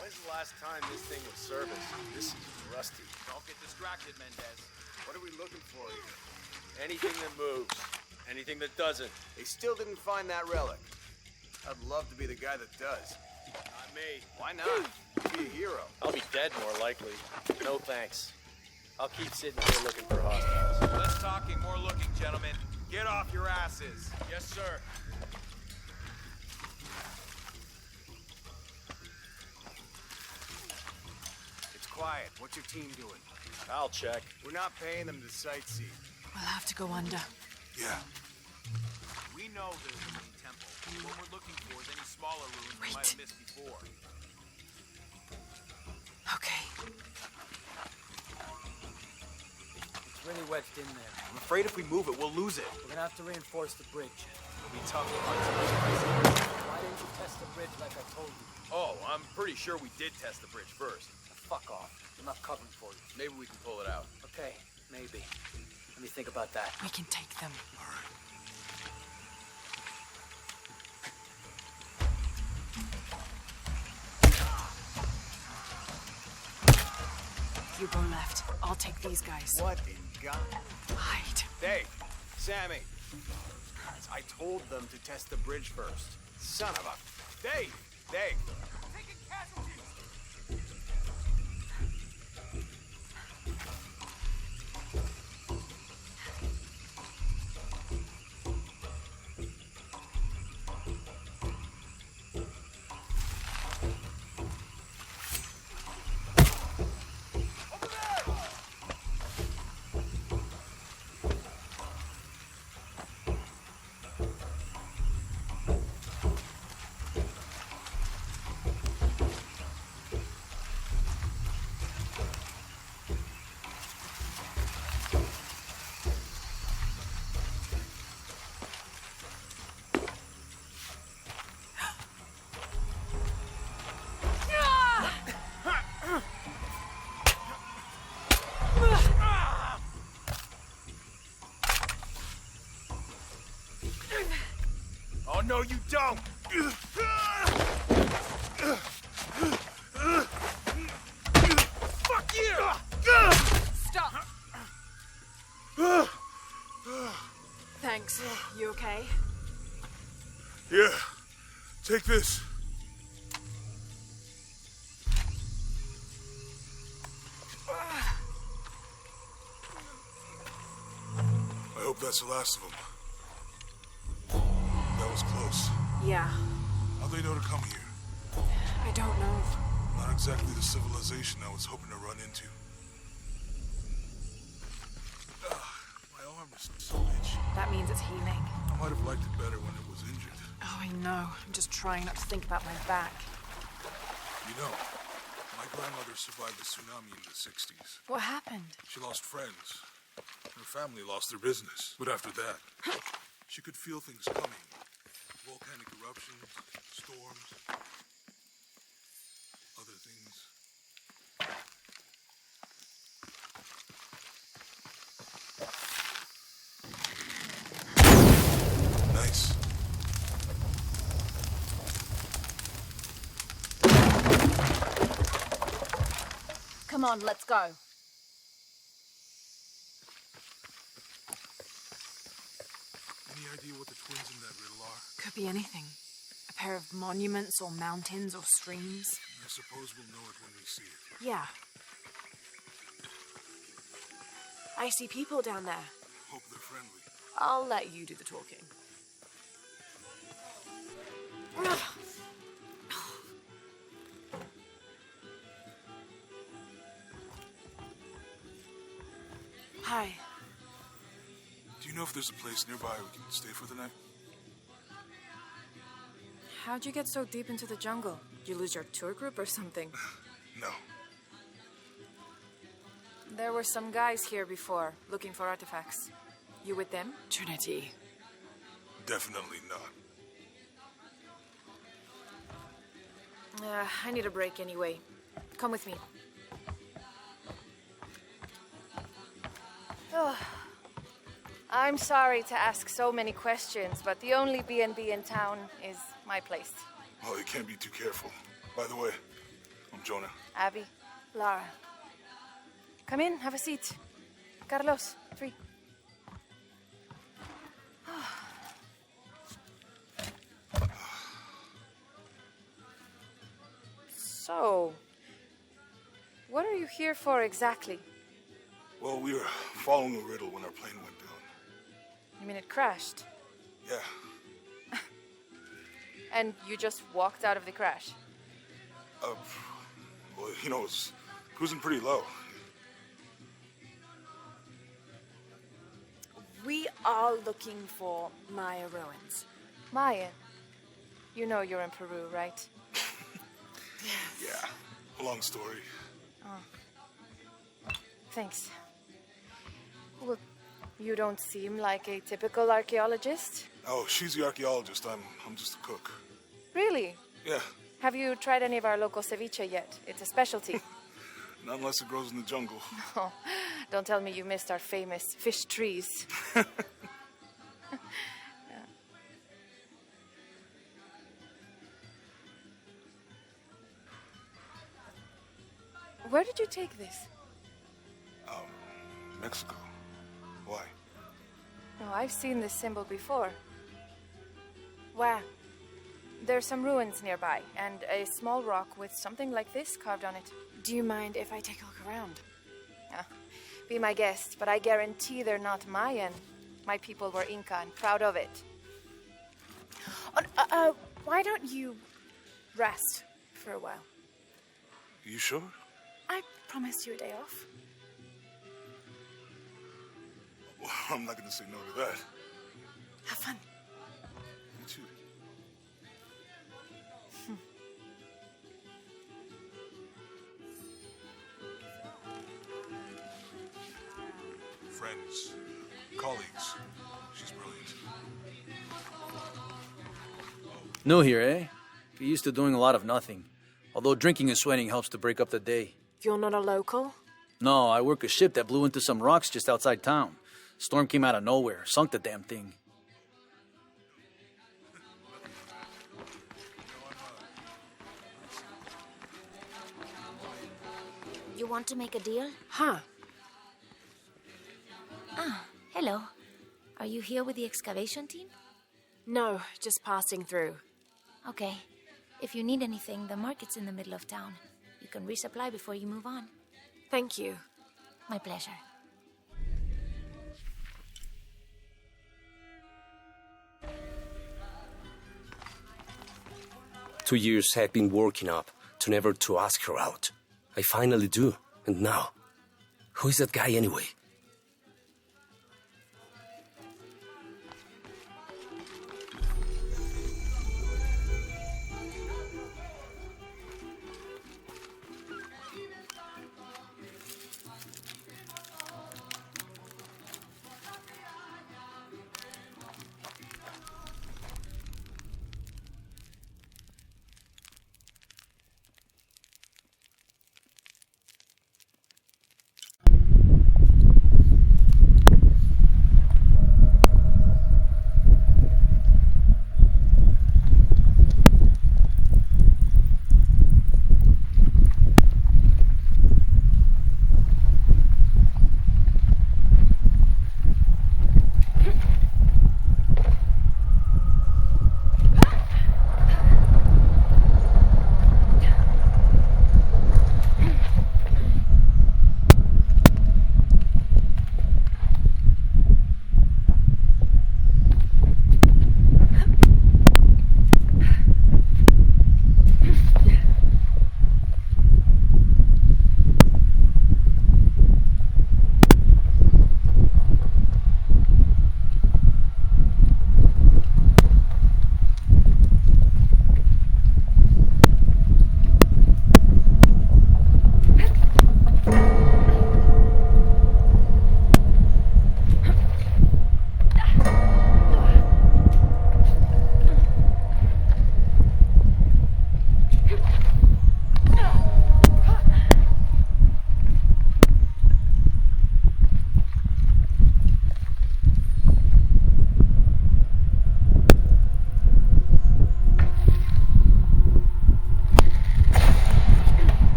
When's the last time this thing was serviced? This is rusty. Don't get distracted, Mendez. What are we looking for here? Anything that moves. Anything that doesn't. They still didn't find that relic. I'd love to be the guy that does. Not me. Why not? You'd be a hero. I'll be dead more likely. No thanks. I'll keep sitting here looking for hostiles. Less talking, more looking, gentlemen. Get off your asses. Yes, sir. It's quiet. What's your team doing? I'll check. We're not paying them to sightsee. We'll have to go under. Yeah. We know there's a main temple. What we're looking for is any smaller ruins we might have missed before. Okay. It's really wedged in there. I'm afraid if we move it, we'll lose it. We're gonna have to reinforce the bridge. It'll be tough to find some. Why didn't you test the bridge like I told you? Oh, I'm pretty sure we did test the bridge first. Fuck off. I'm not covering for you. Maybe we can pull it out. Okay, maybe. Let me think about that. We can take them. All right. You go left. I'll take these guys. What in God? Hide. Dave, Sammy. Guys, I told them to test the bridge first. Son of a... Dave! Dave! Taking casualties! Oh, no, you don't! Fuck you! Stop! Thanks. You okay? Yeah. Take this. I hope that's the last of them. That was close. Yeah. How'd they know to come here? I don't know. Not exactly the civilization I was hoping to run into. My arm is so itchy. That means it's healing. I might have liked it better when it was injured. Oh, I know. I'm just trying not to think about my back. You know, my grandmother survived the tsunami in the 60s. What happened? She lost friends. Her family lost their business. But after that, she could feel things coming. Volcanic eruptions, storms, other things. Nice. Come on, let's go. Any idea what the twins in that riddle are? Could be anything. A pair of monuments or mountains or streams. I suppose we'll know it when we see it. Yeah. I see people down there. Hope they're friendly. I'll let you do the talking. Hi. Do you know if there's a place nearby we can stay for the night? How'd you get so deep into the jungle? Did you lose your tour group or something? No. There were some guys here before, looking for artifacts. You with them? Trinity. Definitely not. I need a break anyway. Come with me. Oh, I'm sorry to ask so many questions, but the only B&B in town is my place. Oh, you can't be too careful. By the way, I'm Jonah. Abby, Lara. Come in, have a seat. Carlos, 3. So, what are you here for exactly? Well, we were following a riddle when our plane went down. You mean it crashed? Yeah. And you just walked out of the crash? Well, you know, it was cruising pretty low. We are looking for Maya ruins. Maya, you know you're in Peru, right? Yeah. Long story. Thanks. Well, you don't seem like a typical archaeologist. Oh, she's the archaeologist. I'm just a cook. Really? Yeah, Have you tried any of our local ceviche yet? It's a specialty. not unless it grows in the jungle. Oh, don't tell me you missed our famous fish trees. Where did you take this? Mexico. Why? Oh, I've seen this symbol before. Where? There's some ruins nearby, and a small rock with something like this carved on it. Do you mind if I take a look around? Be my guest, but I guarantee they're not Mayan. My people were Inca and proud of it. Why don't you rest for a while? You sure? I promised you a day off. Well, I'm not gonna say no to that. Have fun. You too. Friends, colleagues. She's brilliant. New here, eh? Get used to doing a lot of nothing. Although drinking and sweating helps to break up the day. You're not a local? No, I work a ship that blew into some rocks just outside town. Storm came out of nowhere, sunk the damn thing. You want to make a deal? Huh. Hello. Are you here with the excavation team? No, just passing through. Okay. If you need anything, the market's in the middle of town. You can resupply before you move on. Thank you. My pleasure. Two years I've been working up to never to ask her out. I finally do, and now, who is that guy anyway?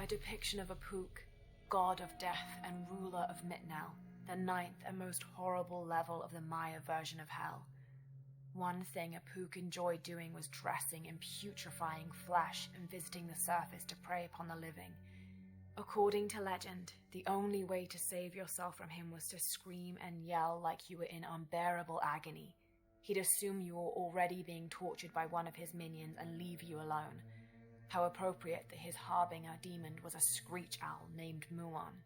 depiction of a Pook, god of death and ruler of Mitnell, the ninth and most horrible level of the Maya version of hell. One thing a Pook enjoyed doing was dressing in putrefying flesh and visiting the surface to prey upon the living. According to legend, the only way to save yourself from him was to scream and yell like you were in unbearable agony. He'd assume you were already being tortured by one of his minions and leave you alone. How appropriate that his harbinger demon was a screech owl named Muon.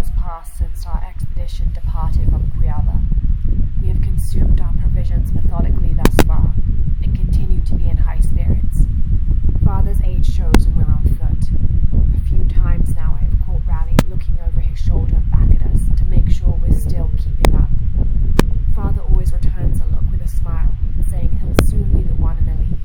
has passed since our expedition departed from Cuiaba. We have consumed our provisions methodically thus far, and continue to be in high spirits. Father's age shows when we're on foot. A few times now I have caught Raleigh looking over his shoulder and back at us to make sure we're still keeping up. Father always returns a look with a smile, saying he'll soon be the one in the lead.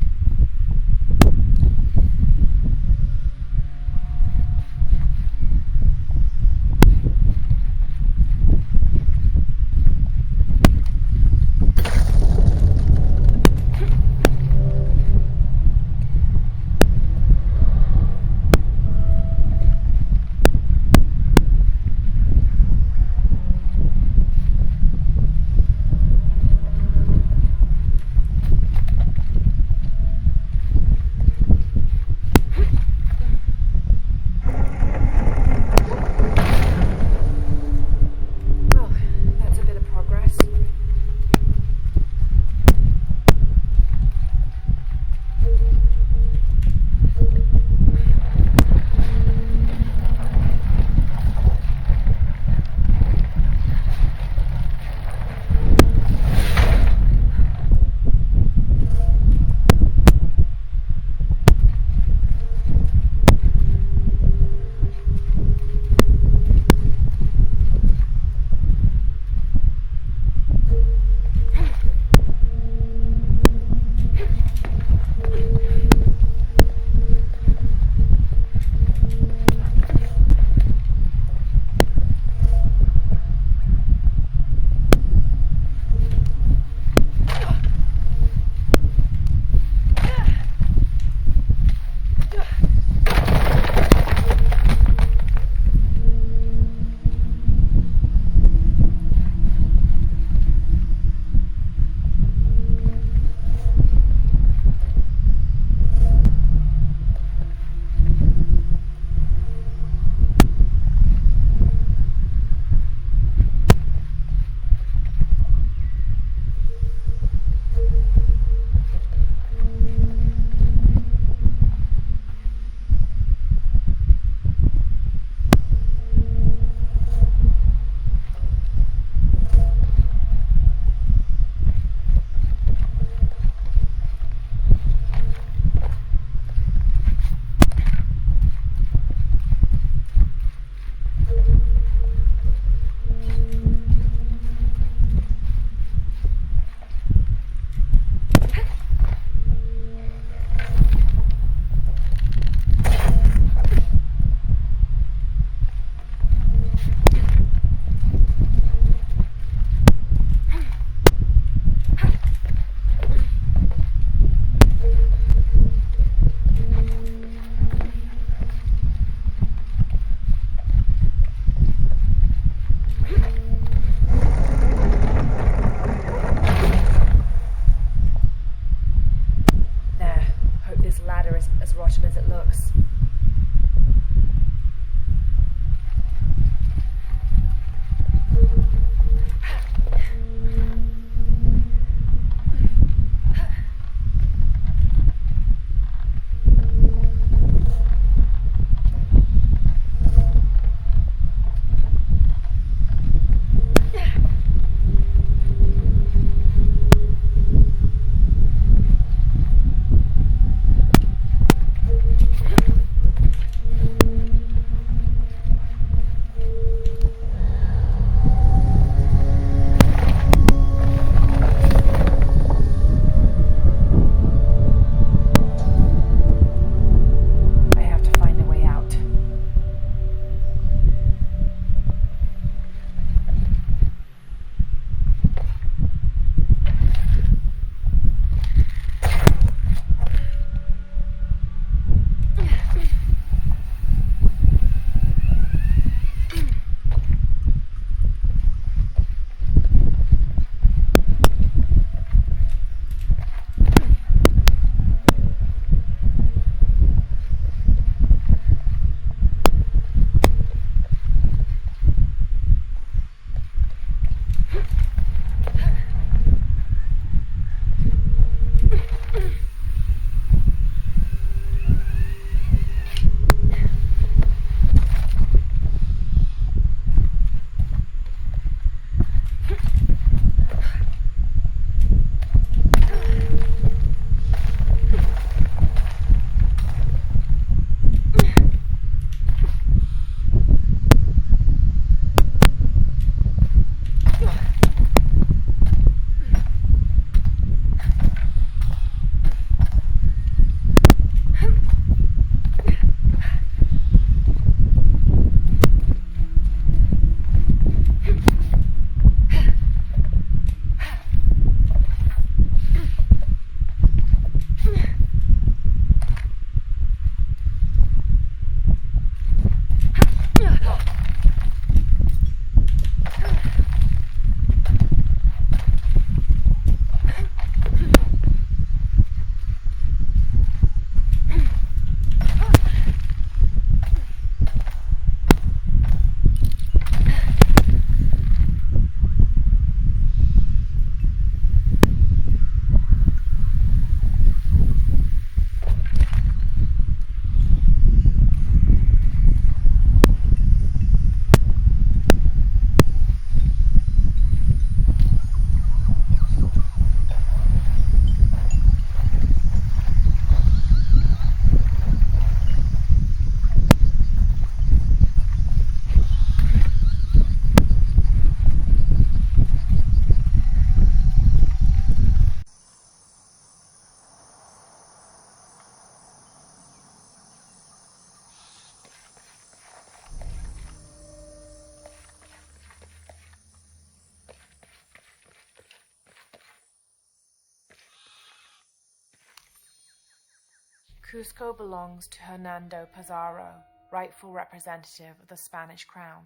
Cusco belongs to Hernando Pizarro, rightful representative of the Spanish crown.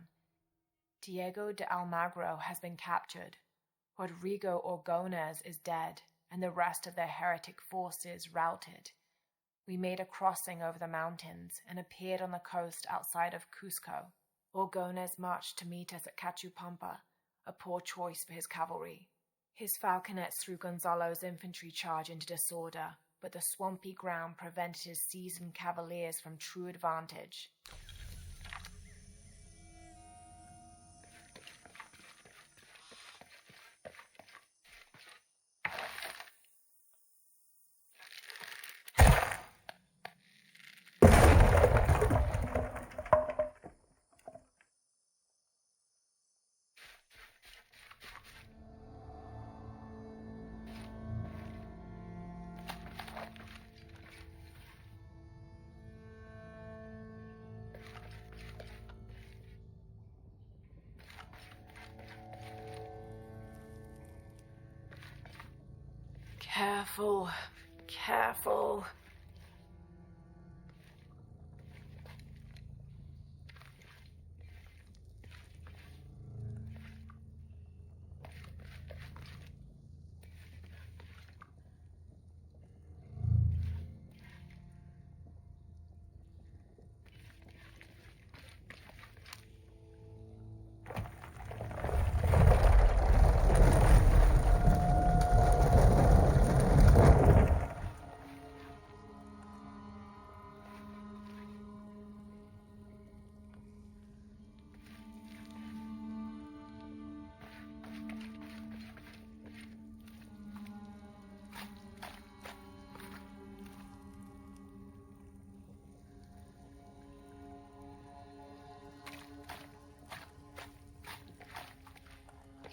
Diego de Almagro has been captured. Rodrigo Orgones is dead, and the rest of their heretic forces routed. We made a crossing over the mountains and appeared on the coast outside of Cusco. Orgones marched to meet us at Cachupampa, a poor choice for his cavalry. His falconets threw Gonzalo's infantry charge into disorder, but the swampy ground prevented his seasoned cavaliers from true advantage. Careful, careful.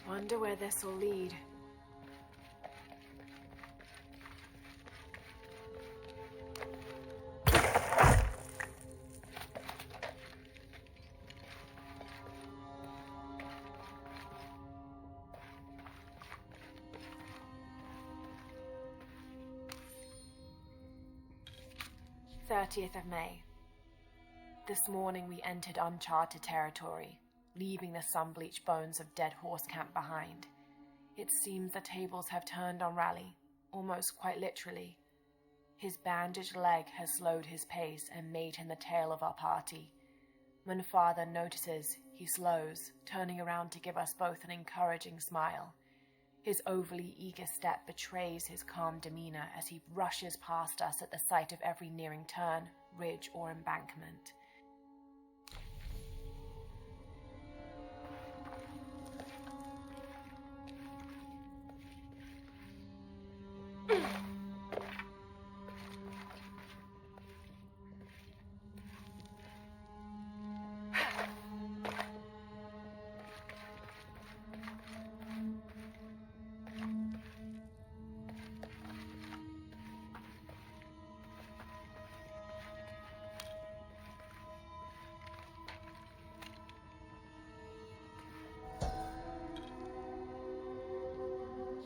Wonder where this will lead. "30th of May. This morning we entered uncharted territory, leaving the sun-bleached bones of dead horse camp behind. It seems the tables have turned on Raleigh, almost quite literally. His bandaged leg has slowed his pace and made him the tail of our party. When father notices, he slows, turning around to give us both an encouraging smile. His overly eager step betrays his calm demeanor as he rushes past us at the sight of every nearing turn, ridge, or embankment.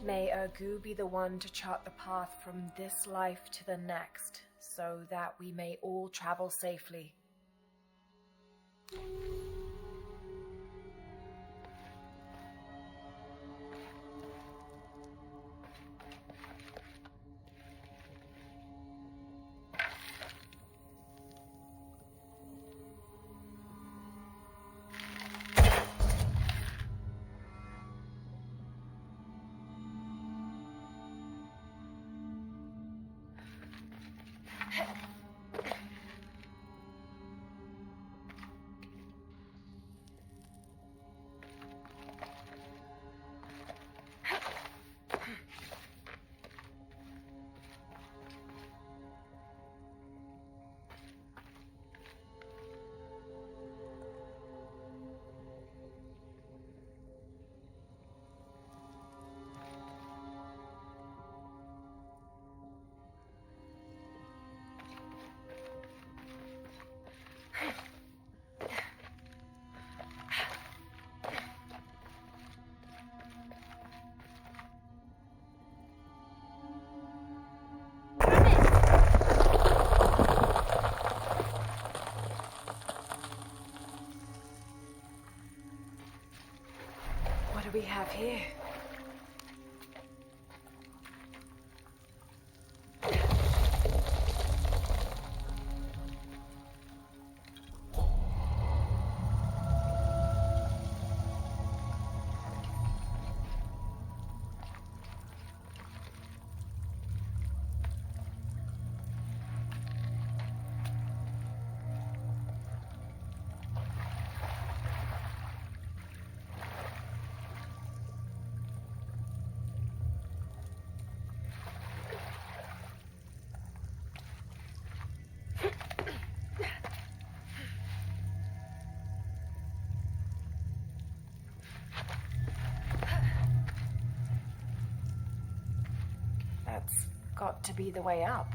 May Ergu be the one to chart the path from this life to the next, so that we may all travel safely. do we have here? That's got to be the way up.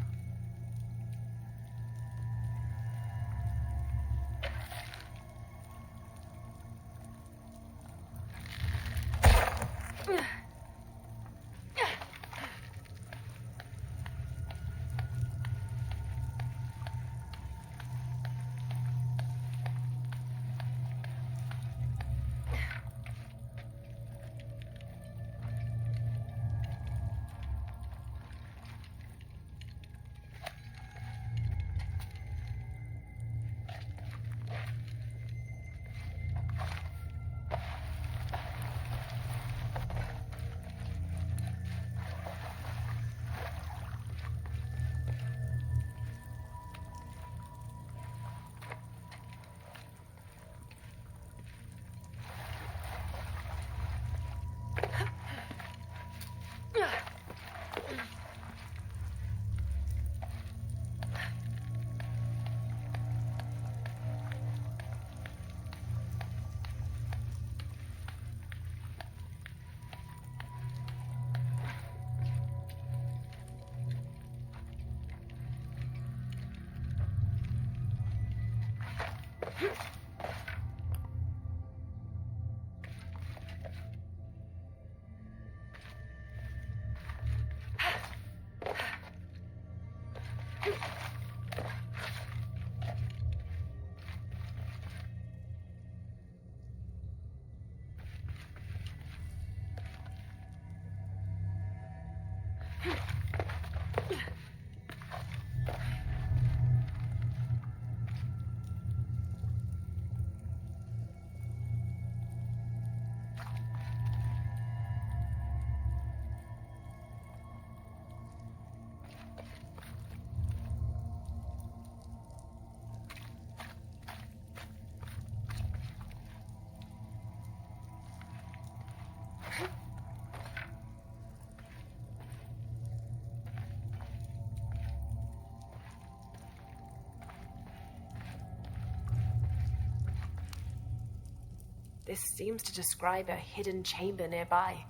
This seems to describe a hidden chamber nearby.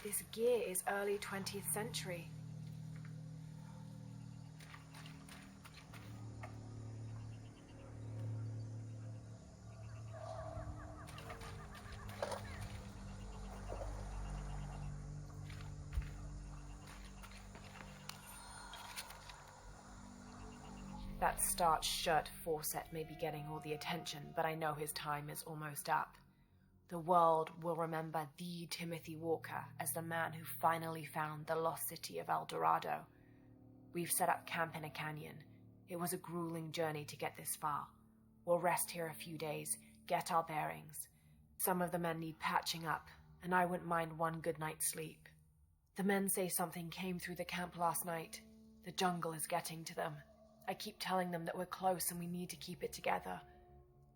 This gear is early 20th century. That starched shirt Fawcett may be getting all the attention, but I know his time is almost up. The world will remember the Timothy Walker as the man who finally found the lost city of El Dorado. We've set up camp in a canyon. It was a grueling journey to get this far. We'll rest here a few days, get our bearings. Some of the men need patching up, and I wouldn't mind one good night's sleep. The men say something came through the camp last night. The jungle is getting to them. I keep telling them that we're close and we need to keep it together.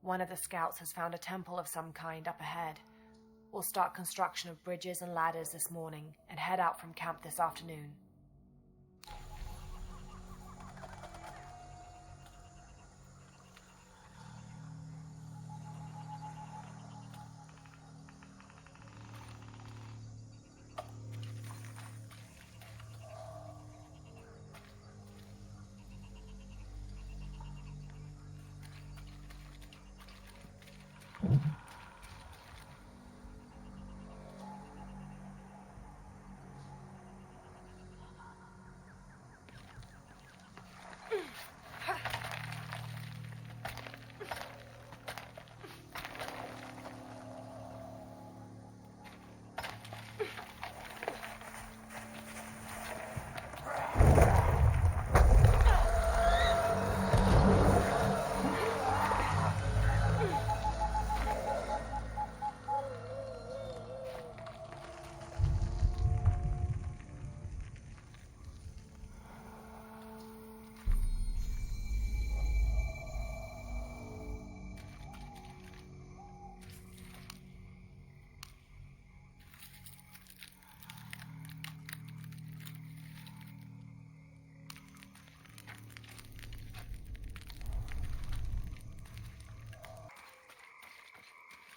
One of the scouts has found a temple of some kind up ahead. We'll start construction of bridges and ladders this morning and head out from camp this afternoon.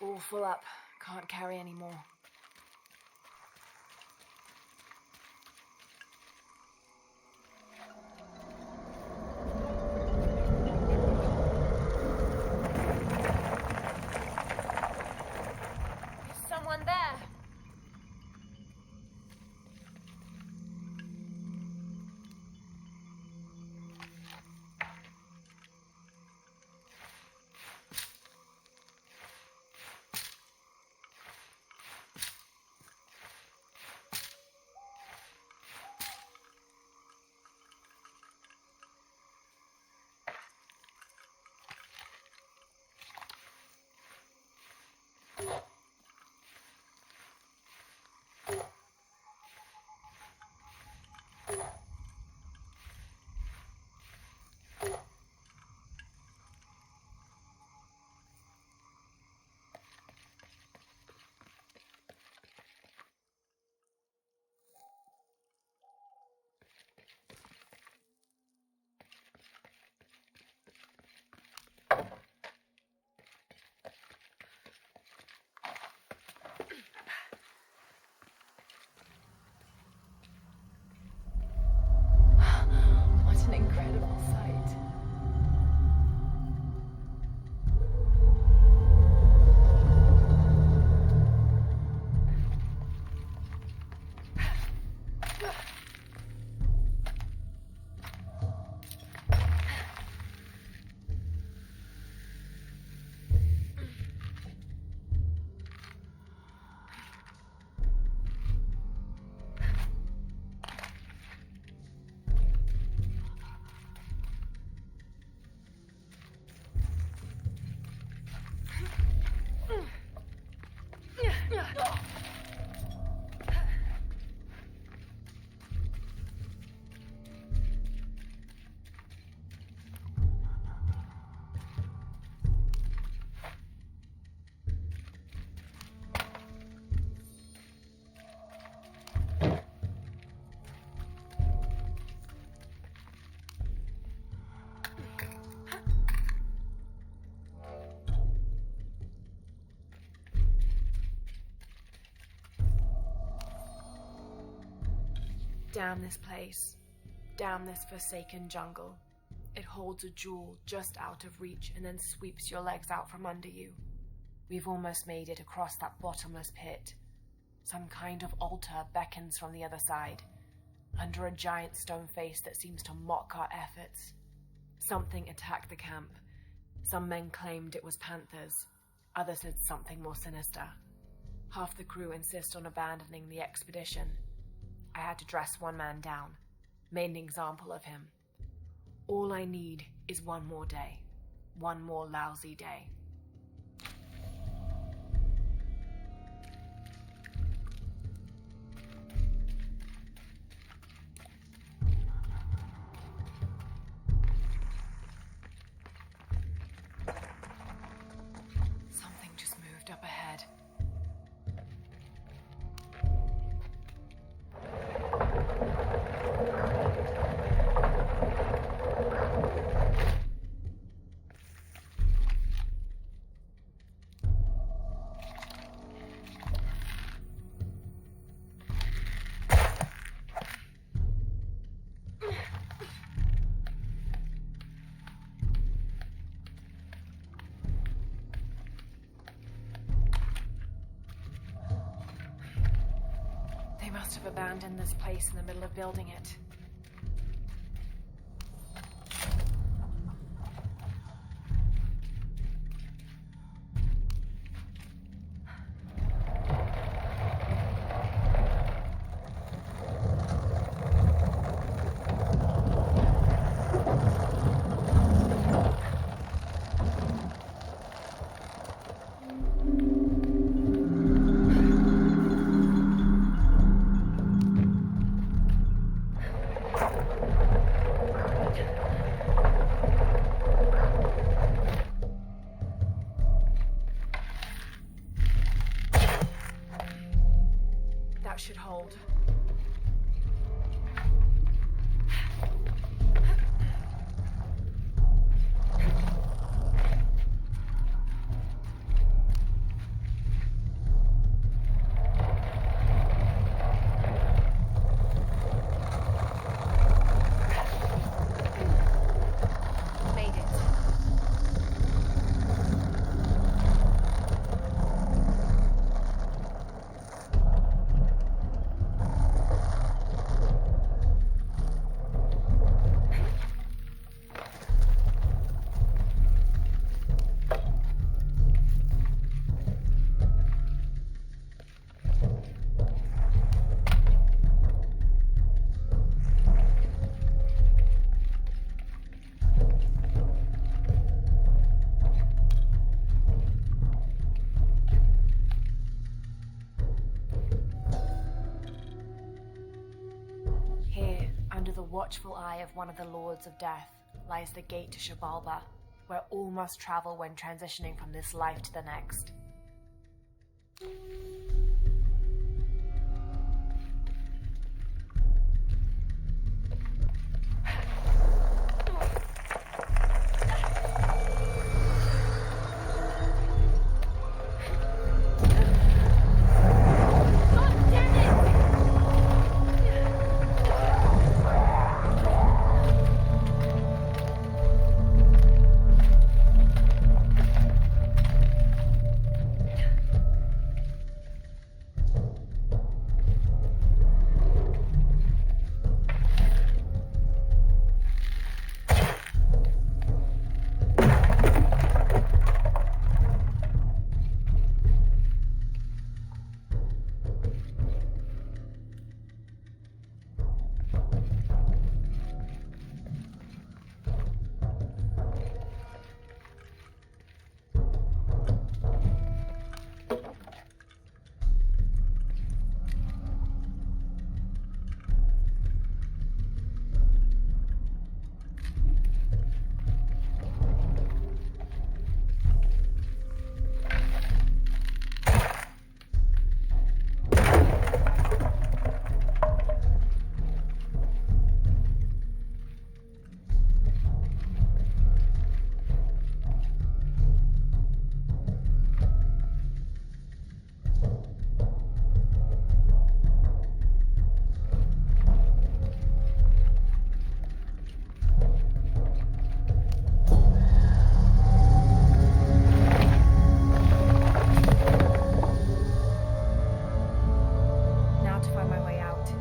All full up. Can't carry any more. Is someone there? What an incredible sight. Damn this place. Damn this forsaken jungle. It holds a jewel just out of reach and then sweeps your legs out from under you. We've almost made it across that bottomless pit. Some kind of altar beckons from the other side, under a giant stone face that seems to mock our efforts. Something attacked the camp. Some men claimed it was panthers. Others said something more sinister. Half the crew insist on abandoning the expedition. I had to dress one man down, made an example of him. All I need is one more day. One more lousy day. Something just moved up ahead. They must have abandoned this place in the middle of building it. That should hold. Made it. Here, under the watchful eye of one of the Lords of Death, lies the gate to Xibalba, where all must travel when transitioning from this life to the next. find my way out.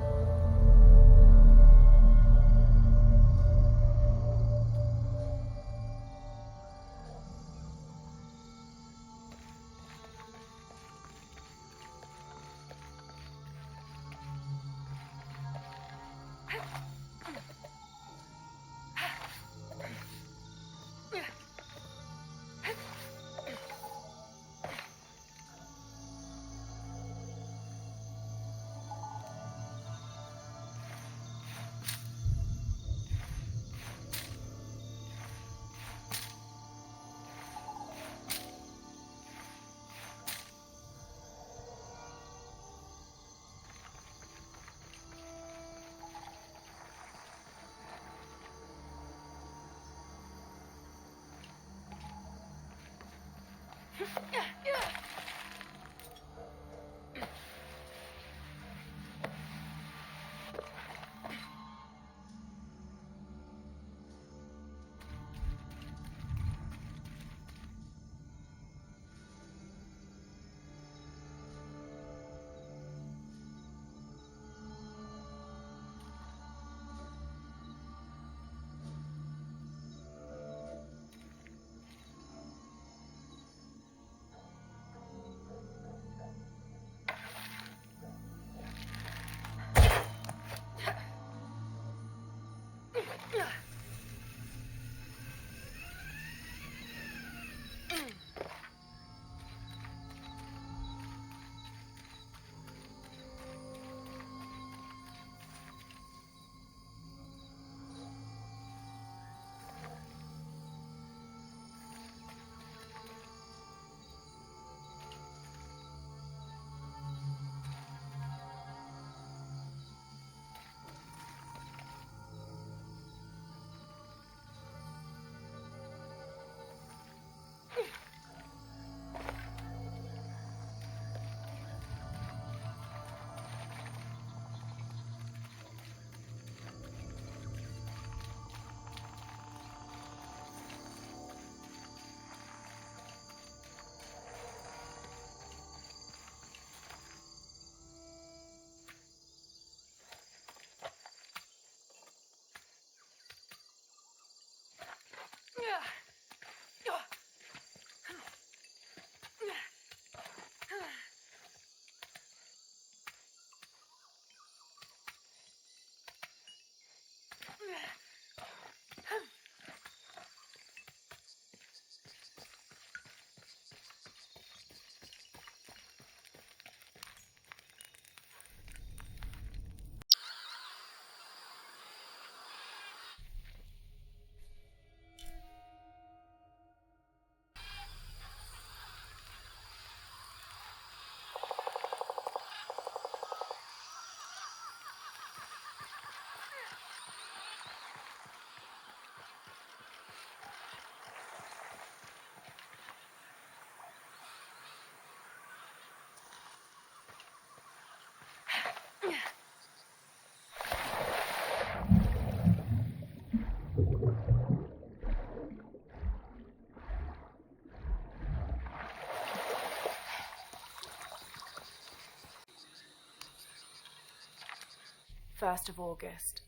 First of August.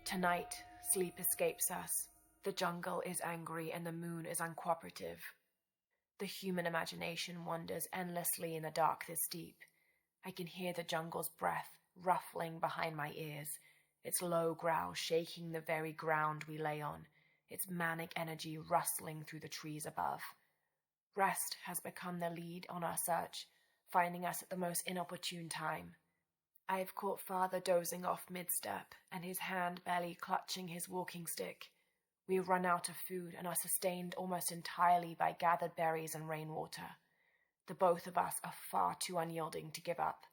Tonight, sleep escapes us. The jungle is angry and the moon is uncooperative. The human imagination wanders endlessly in the dark this deep. I can hear the jungle's breath ruffling behind my ears, its low growl shaking the very ground we lay on, its manic energy rustling through the trees above. Rest has become the lead on our search, finding us at the most inopportune time. I have caught Father dozing off mid-step, and his hand barely clutching his walking stick. We have run out of food and are sustained almost entirely by gathered berries and rainwater. The both of us are far too unyielding to give up.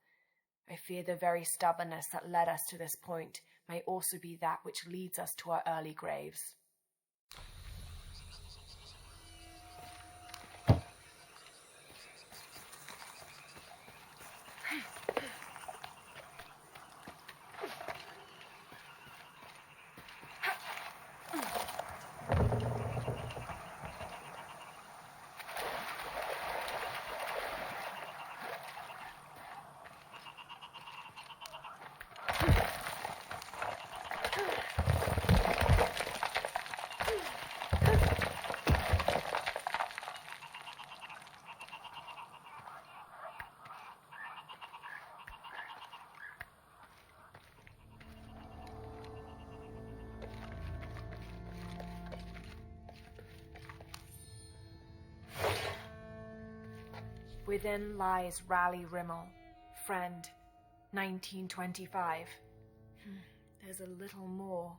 I fear the very stubbornness that led us to this point may also be that which leads us to our early graves. Within lies Raleigh Rimmel, friend, 1925. There's a little more.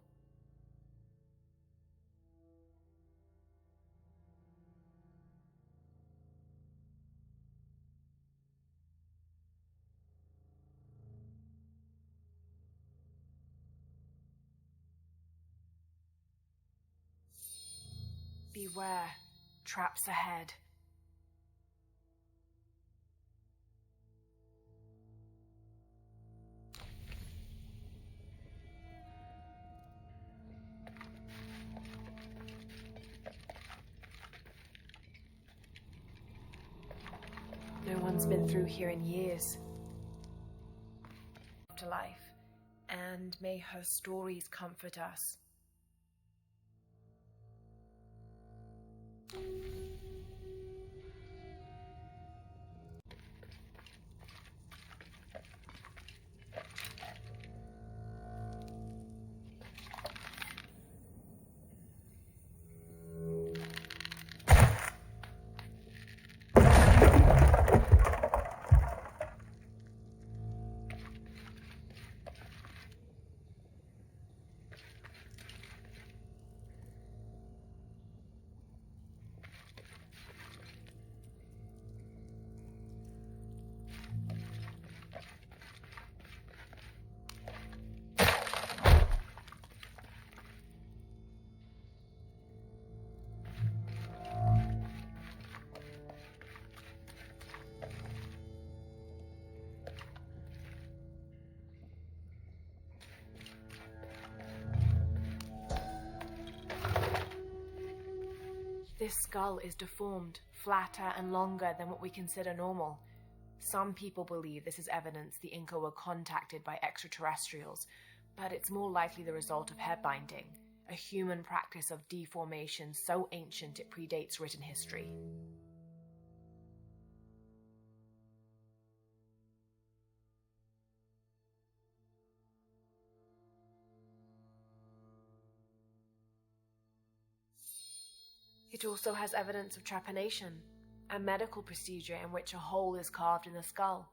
Beware, traps ahead. No one's been through here in years. To life, and may her stories comfort us. This skull is deformed, flatter and longer than what we consider normal. Some people believe this is evidence the Inca were contacted by extraterrestrials, but it's more likely the result of head binding, a human practice of deformation so ancient it predates written history. It also has evidence of trepanation, a medical procedure in which a hole is carved in the skull.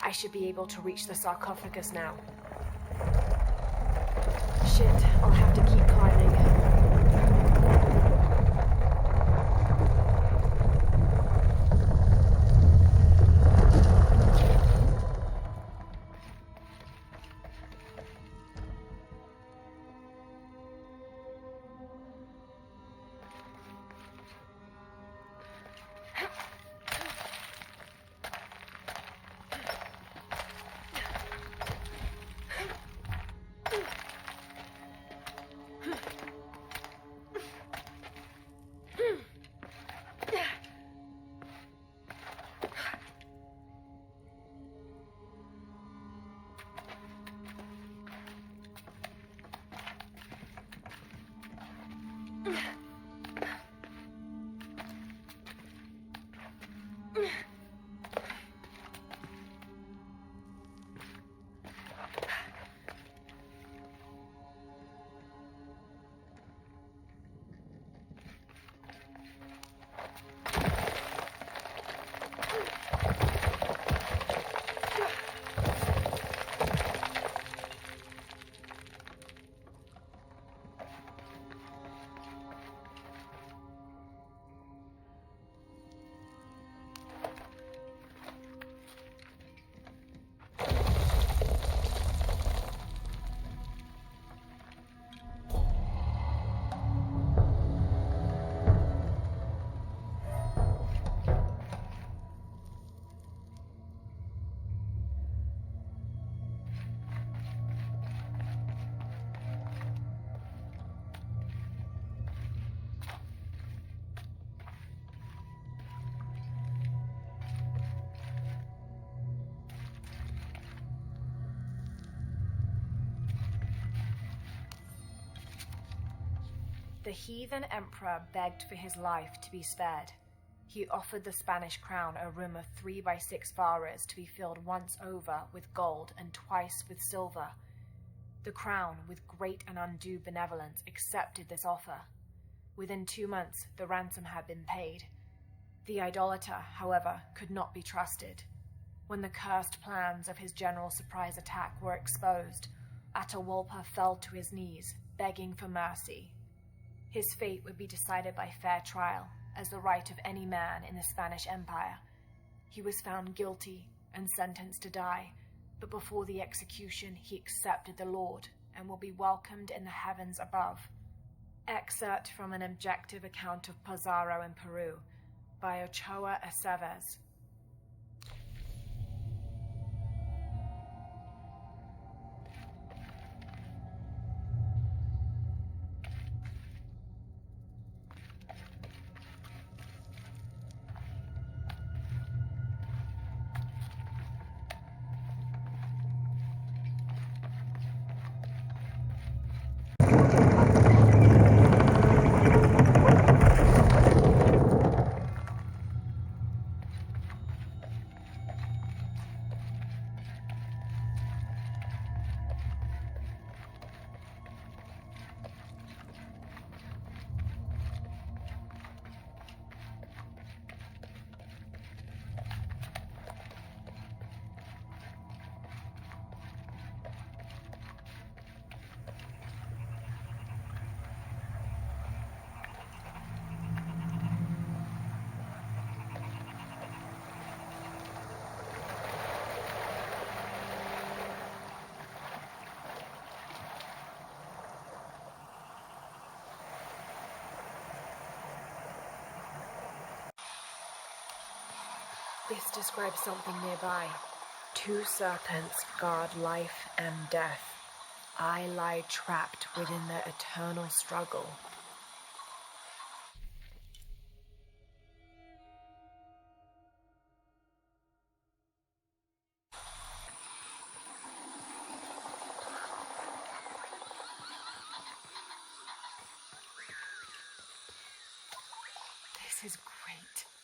I should be able to reach the sarcophagus now. Shit, I'll have to keep climbing. The heathen emperor begged for his life to be spared. He offered the Spanish crown a room of 3x6 varas to be filled once over with gold and twice with silver. The crown, with great and undue benevolence, accepted this offer. Within 2 months, the ransom had been paid. The idolater, however, could not be trusted. When the cursed plans of his general surprise attack were exposed, Atahualpa fell to his knees, begging for mercy. His fate would be decided by fair trial, as the right of any man in the Spanish Empire. He was found guilty and sentenced to die, but before the execution he accepted the Lord and will be welcomed in the heavens above. Excerpt from an objective account of Pizarro in Peru by Ochoa Aceves. This describes something nearby. 2 serpents guard life and death. I lie trapped within their eternal struggle. This is great.